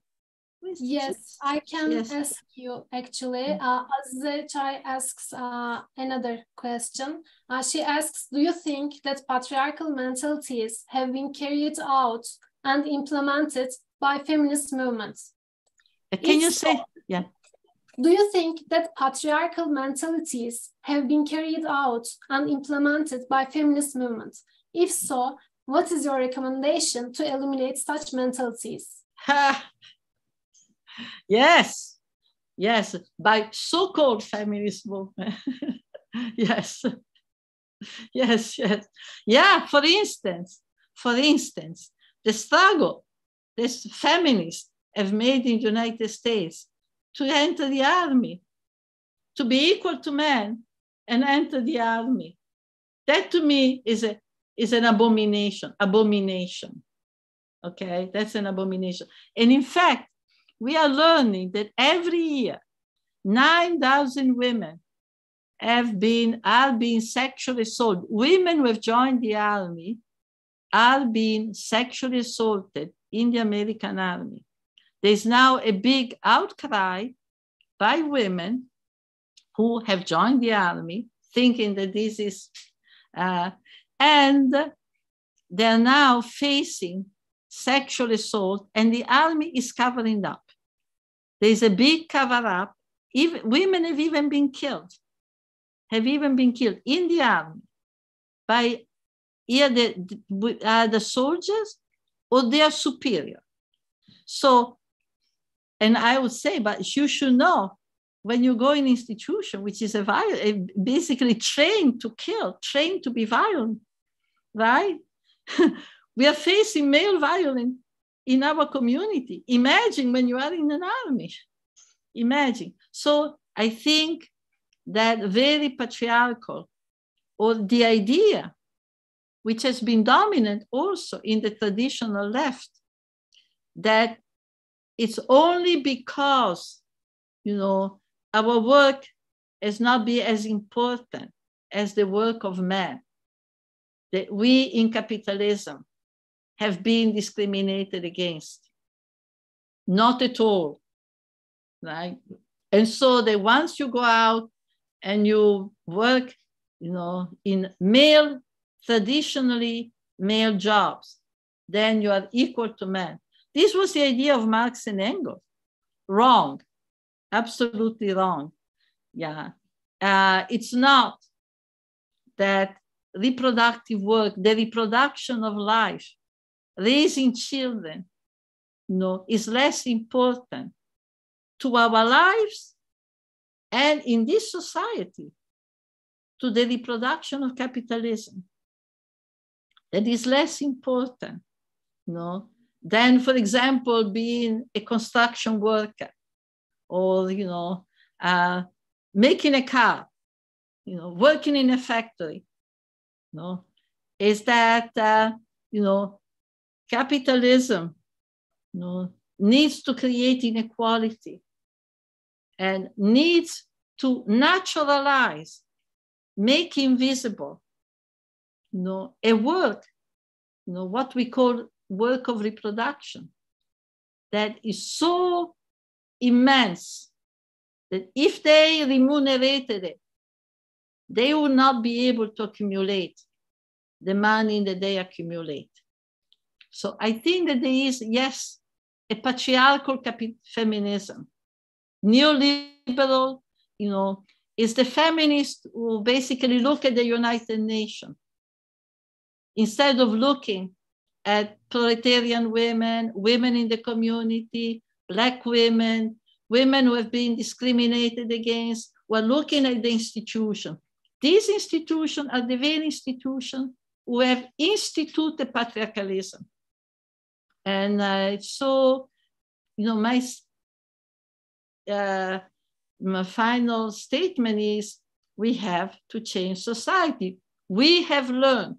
[SPEAKER 1] Yes, I can ask you actually. Azize Chai asks another question. She asks, do you think that patriarchal mentalities have been carried out and implemented by feminist movements?
[SPEAKER 2] Can you say? Yeah.
[SPEAKER 1] Do you think that patriarchal mentalities have been carried out and implemented by feminist movements? If so, what is your recommendation to eliminate such mentalities?
[SPEAKER 2] Yes, by so-called feminist movement. Yes. Yeah, for instance, the struggle this feminists have made in the United States to enter the army, to be equal to men and enter the army. That to me is an abomination. Okay, that's an abomination. And in fact, we are learning that every year, 9,000 women are being sexually assaulted. Women who have joined the army are being sexually assaulted in the American army. There's now a big outcry by women who have joined the army, thinking that this is, and they're now facing sexual assault, and the army is covering up. There's a big cover-up. Women have even been killed in the army by either the soldiers or their superior. So, and I would say, but you should know, when you go in an institution, which is basically trained to kill, trained to be violent, right? We are facing male violence in our community. Imagine when you are in an army. Imagine. So I think that very patriarchal, or the idea, which has been dominant also in the traditional left, that it's only because, our work has not been as important as the work of men, that we in capitalism have been discriminated against. Not at all, right? And so that once you go out and you work, in traditionally male jobs, then you are equal to men. This was the idea of Marx and Engels. Wrong, absolutely wrong. Yeah, it's not that reproductive work, the reproduction of life, raising children, is less important to our lives and in this society to the reproduction of capitalism. That is less important, than, for example, being a construction worker or, making a car, working in a factory. Is that, capitalism needs to create inequality and needs to naturalize, make invisible, a work, what we call work of reproduction, that is so immense that if they remunerated it, they would not be able to accumulate the money that they accumulate. So I think that there is, yes, a patriarchal feminism. Neoliberal, is the feminist who basically look at the United Nations instead of looking at proletarian women, women in the community, Black women, women who have been discriminated against. We're looking at the institution. These institutions are the very institutions who have instituted patriarchalism. And so, my final statement is we have to change society. We have learned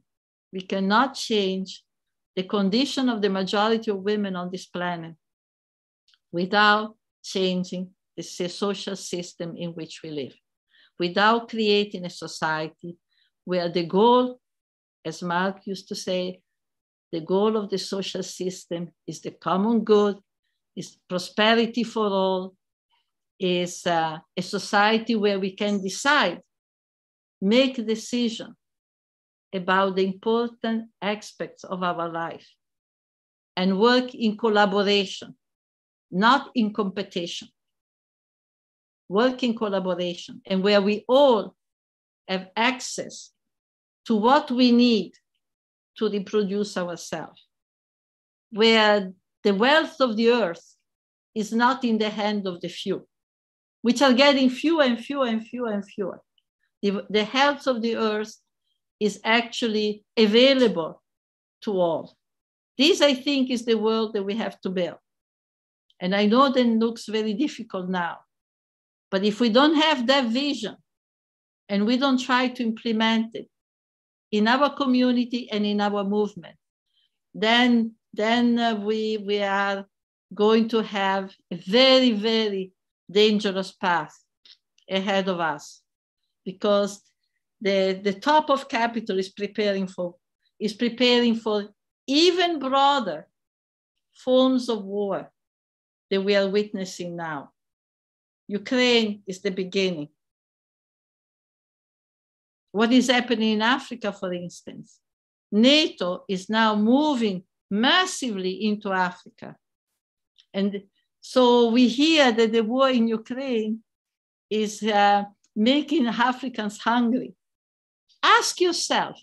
[SPEAKER 2] we cannot change the condition of the majority of women on this planet without changing the social system in which we live, without creating a society where the goal, as Marx used to say, the goal of the social system is the common good, is prosperity for all, is a society where we can decide, make a decision about the important aspects of our life and work in collaboration, not in competition. Work in collaboration, and where we all have access to what we need to reproduce ourselves, where the wealth of the earth is not in the hand of the few, which are getting fewer and fewer and fewer and fewer. The health of the earth is actually available to all. This, I think, is the world that we have to build. And I know that it looks very difficult now, but if we don't have that vision and we don't try to implement it in our community and in our movement, then we are going to have a very, very dangerous path ahead of us, because the top of capital is preparing for even broader forms of war that we are witnessing now. Ukraine is the beginning. What is happening in Africa, for instance? NATO is now moving massively into Africa. And so we hear that the war in Ukraine is making Africans hungry. Ask yourself,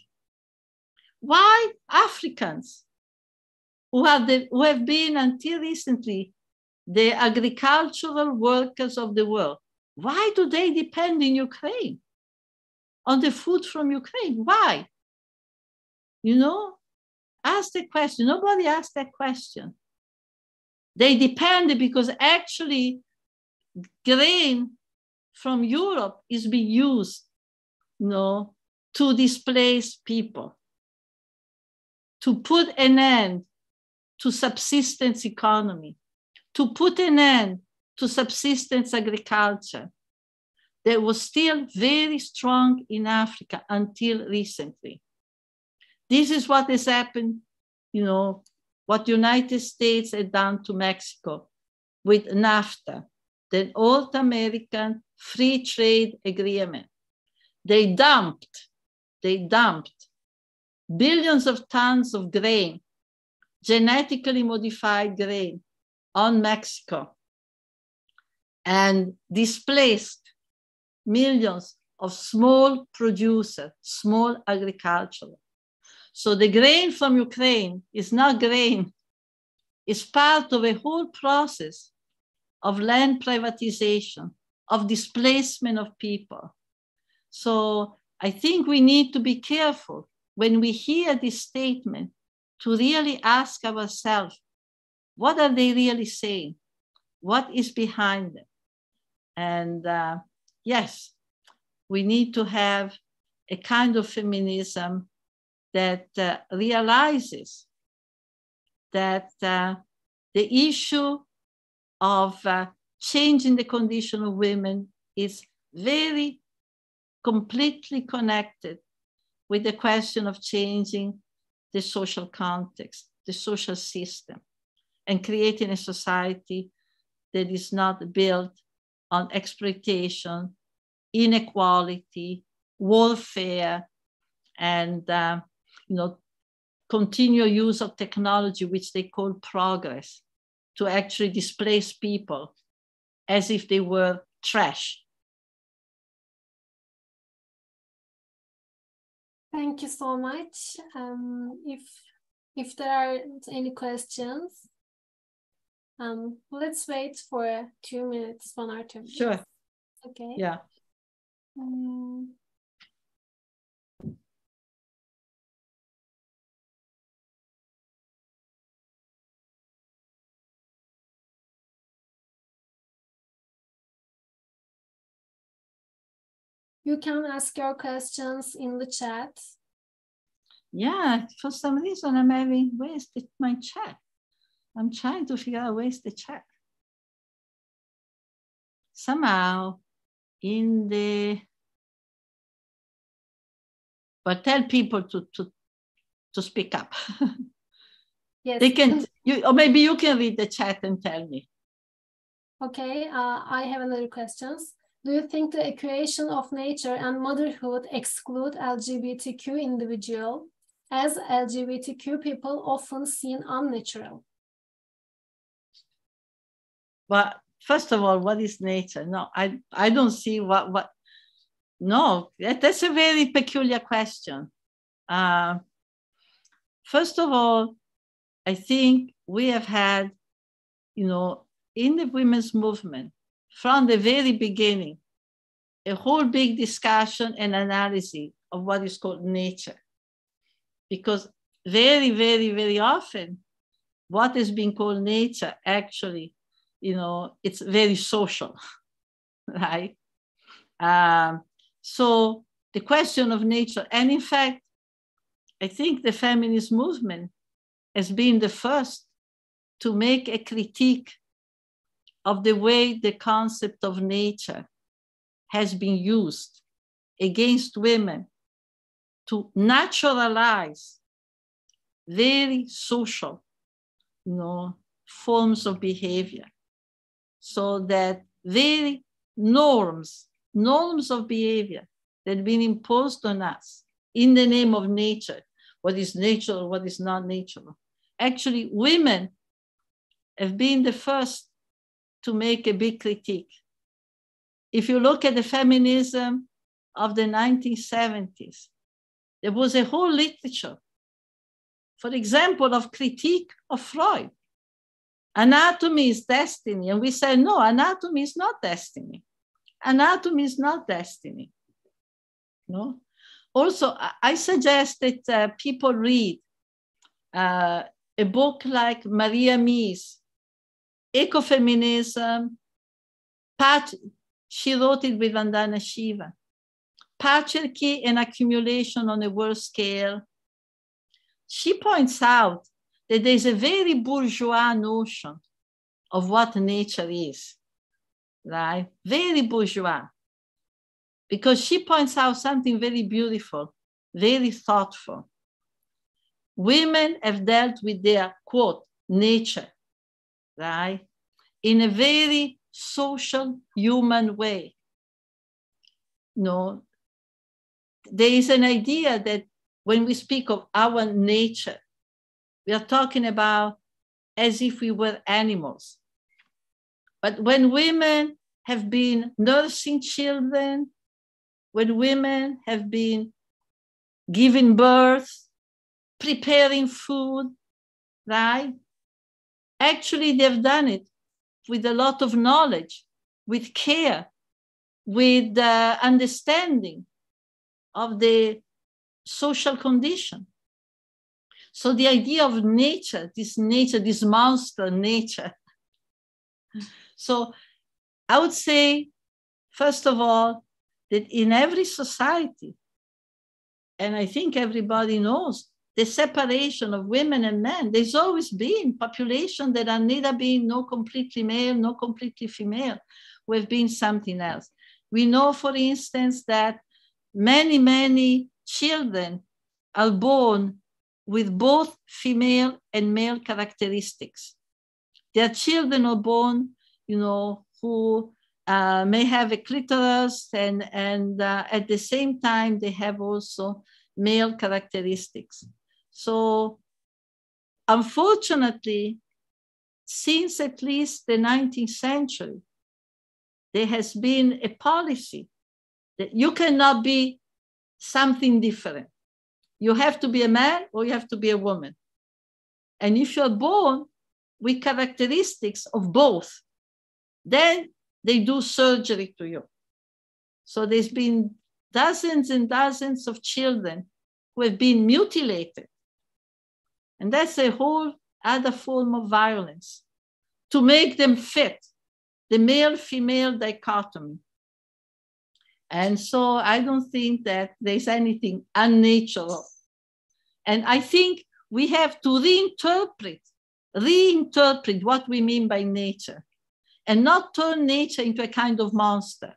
[SPEAKER 2] why Africans, who have been until recently the agricultural workers of the world, why do they depend in Ukraine on the food from Ukraine? Why? Ask the question. Nobody asked that question. They depend because actually grain from Europe is being used, to displace people, to put an end to subsistence economy, to put an end to subsistence agriculture that was still very strong in Africa until recently. This is what has happened, what the United States had done to Mexico with NAFTA, the North American Free Trade Agreement. They dumped billions of tons of grain genetically modified grain on Mexico and displaced millions of small producers, small agriculture. So the grain from Ukraine is not grain. It's part of a whole process of land privatization, of displacement of people. So I think we need to be careful when we hear this statement to really ask ourselves, what are they really saying? What is behind them? And yes, we need to have a kind of feminism that realizes that the issue of changing the condition of women is very completely connected with the question of changing the social context, the social system, and creating a society that is not built on exploitation, inequality, warfare, and continual use of technology, which they call progress, to actually displace people as if they were trash.
[SPEAKER 1] Thank you so much. If there aren't any questions, let's wait for 2 minutes, 1 or 2 minutes.
[SPEAKER 2] Sure.
[SPEAKER 1] Okay.
[SPEAKER 2] Yeah.
[SPEAKER 1] You can ask your questions in the chat.
[SPEAKER 2] Yeah, for some reason I'm having, where's my chat? I'm trying to figure out where's the chat. Somehow but tell people to speak up.
[SPEAKER 1] Yes.
[SPEAKER 2] They can, or maybe you can read the chat and tell me.
[SPEAKER 1] Okay, I have another questions. Do you think the equation of nature and motherhood exclude LGBTQ individual, as LGBTQ people often seen unnatural?
[SPEAKER 2] Well, first of all, what is nature? No, I don't see what. No, that's a very peculiar question. First of all, I think we have had, in the women's movement, from the very beginning, a whole big discussion and analysis of what is called nature. Because very, very, very often, what is being called nature actually, it's very social, right? So the question of nature, and in fact, I think the feminist movement has been the first to make a critique of the way the concept of nature has been used against women to naturalize very social, forms of behavior, so that very norms of behavior that have been imposed on us in the name of nature, what is natural, what is not natural. Actually, women have been the first to make a big critique. If you look at the feminism of the 1970s, there was a whole literature, for example, of critique of Freud. Anatomy is destiny. And we said, no, anatomy is not destiny. Anatomy is not destiny. No? Also, I suggest that people read a book like Maria Mies, Ecofeminism. She wrote it with Vandana Shiva. Patriarchy and accumulation on a world scale. She points out that there's a very bourgeois notion of what nature is, right? Very bourgeois. Because she points out something very beautiful, very thoughtful. Women have dealt with their, quote, nature, right? In a very social, human way. There is an idea that when we speak of our nature, We are talking about as if we were animals. But when women have been nursing children, when women have been giving birth, preparing food, right? Actually, they've done it with a lot of knowledge, with care, with understanding of the social condition. So the idea of nature, this monster nature. So I would say, first of all, that in every society, and I think everybody knows, the separation of women and men, there's always been population that are neither being no completely male, no completely female, who have been something else. We know, for instance, that many children are born with both female and male characteristics. Their children are born, who may have a clitoris and at the same time they have also male characteristics. So unfortunately, since at least the 19th century, there has been a policy that you cannot be something different. You have to be a man or you have to be a woman. And if you're born with characteristics of both, then they do surgery to you. So there's been dozens and dozens of children who have been mutilated. And that's a whole other form of violence to make them fit the male-female dichotomy. And so I don't think that there's anything unnatural. And I think we have to reinterpret what we mean by nature and not turn nature into a kind of monster.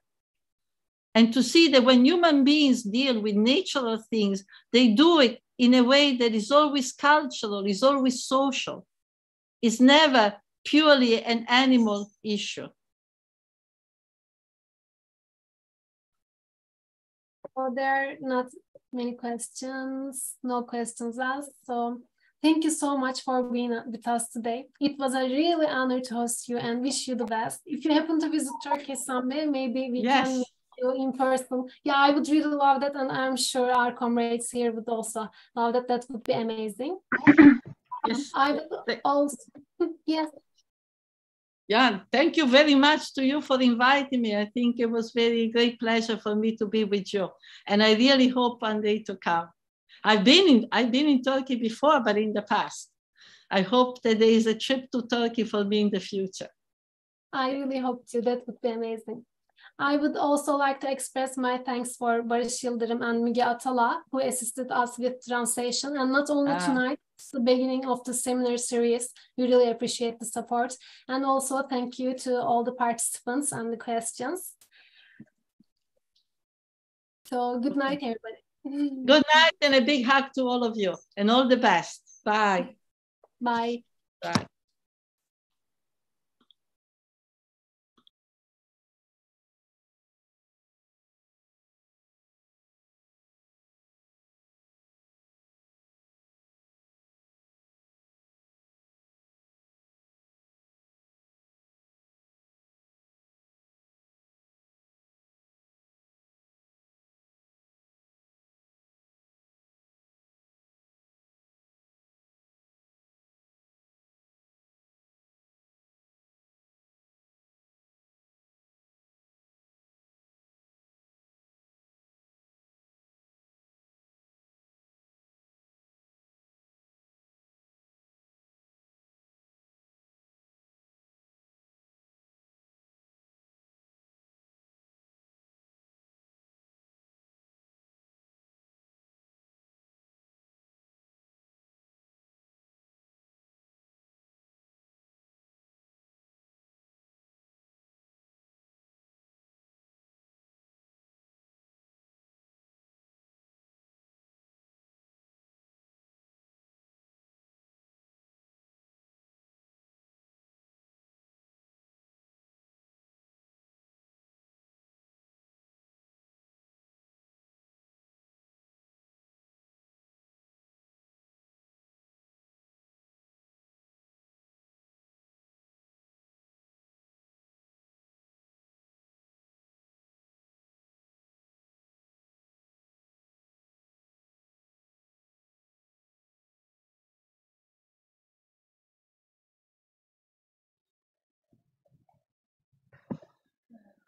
[SPEAKER 2] And to see that when human beings deal with natural things, they do it in a way that is always cultural, is always social. It's never purely an animal issue.
[SPEAKER 1] Well, there are not many questions, no questions asked. So thank you so much for being with us today. It was a really honor to host you and wish you the best. If you happen to visit Turkey someday, maybe we can meet you in person. Yeah, I would really love that. And I'm sure our comrades here would also love that. That would be amazing.
[SPEAKER 2] Yes.
[SPEAKER 1] I would also, yes.
[SPEAKER 2] Yeah, thank you very much to you for inviting me. I think it was very great pleasure for me to be with you. And I really hope one day to come. I've been in Turkey before, but in the past. I hope that there is a trip to Turkey for me in the future.
[SPEAKER 1] I really hope to. That would be amazing. I would also like to express my thanks for Barış Yıldırım and Müge Atala, who assisted us with translation. And not only tonight, it's the beginning of the seminar series. We really appreciate the support. And also thank you to all the participants and the questions. So good night, everybody.
[SPEAKER 2] Good night and a big hug to all of you and all the best. Bye.
[SPEAKER 1] Bye.
[SPEAKER 2] Bye.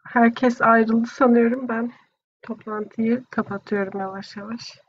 [SPEAKER 3] Herkes ayrıldı sanıyorum. Ben toplantıyı kapatıyorum yavaş yavaş.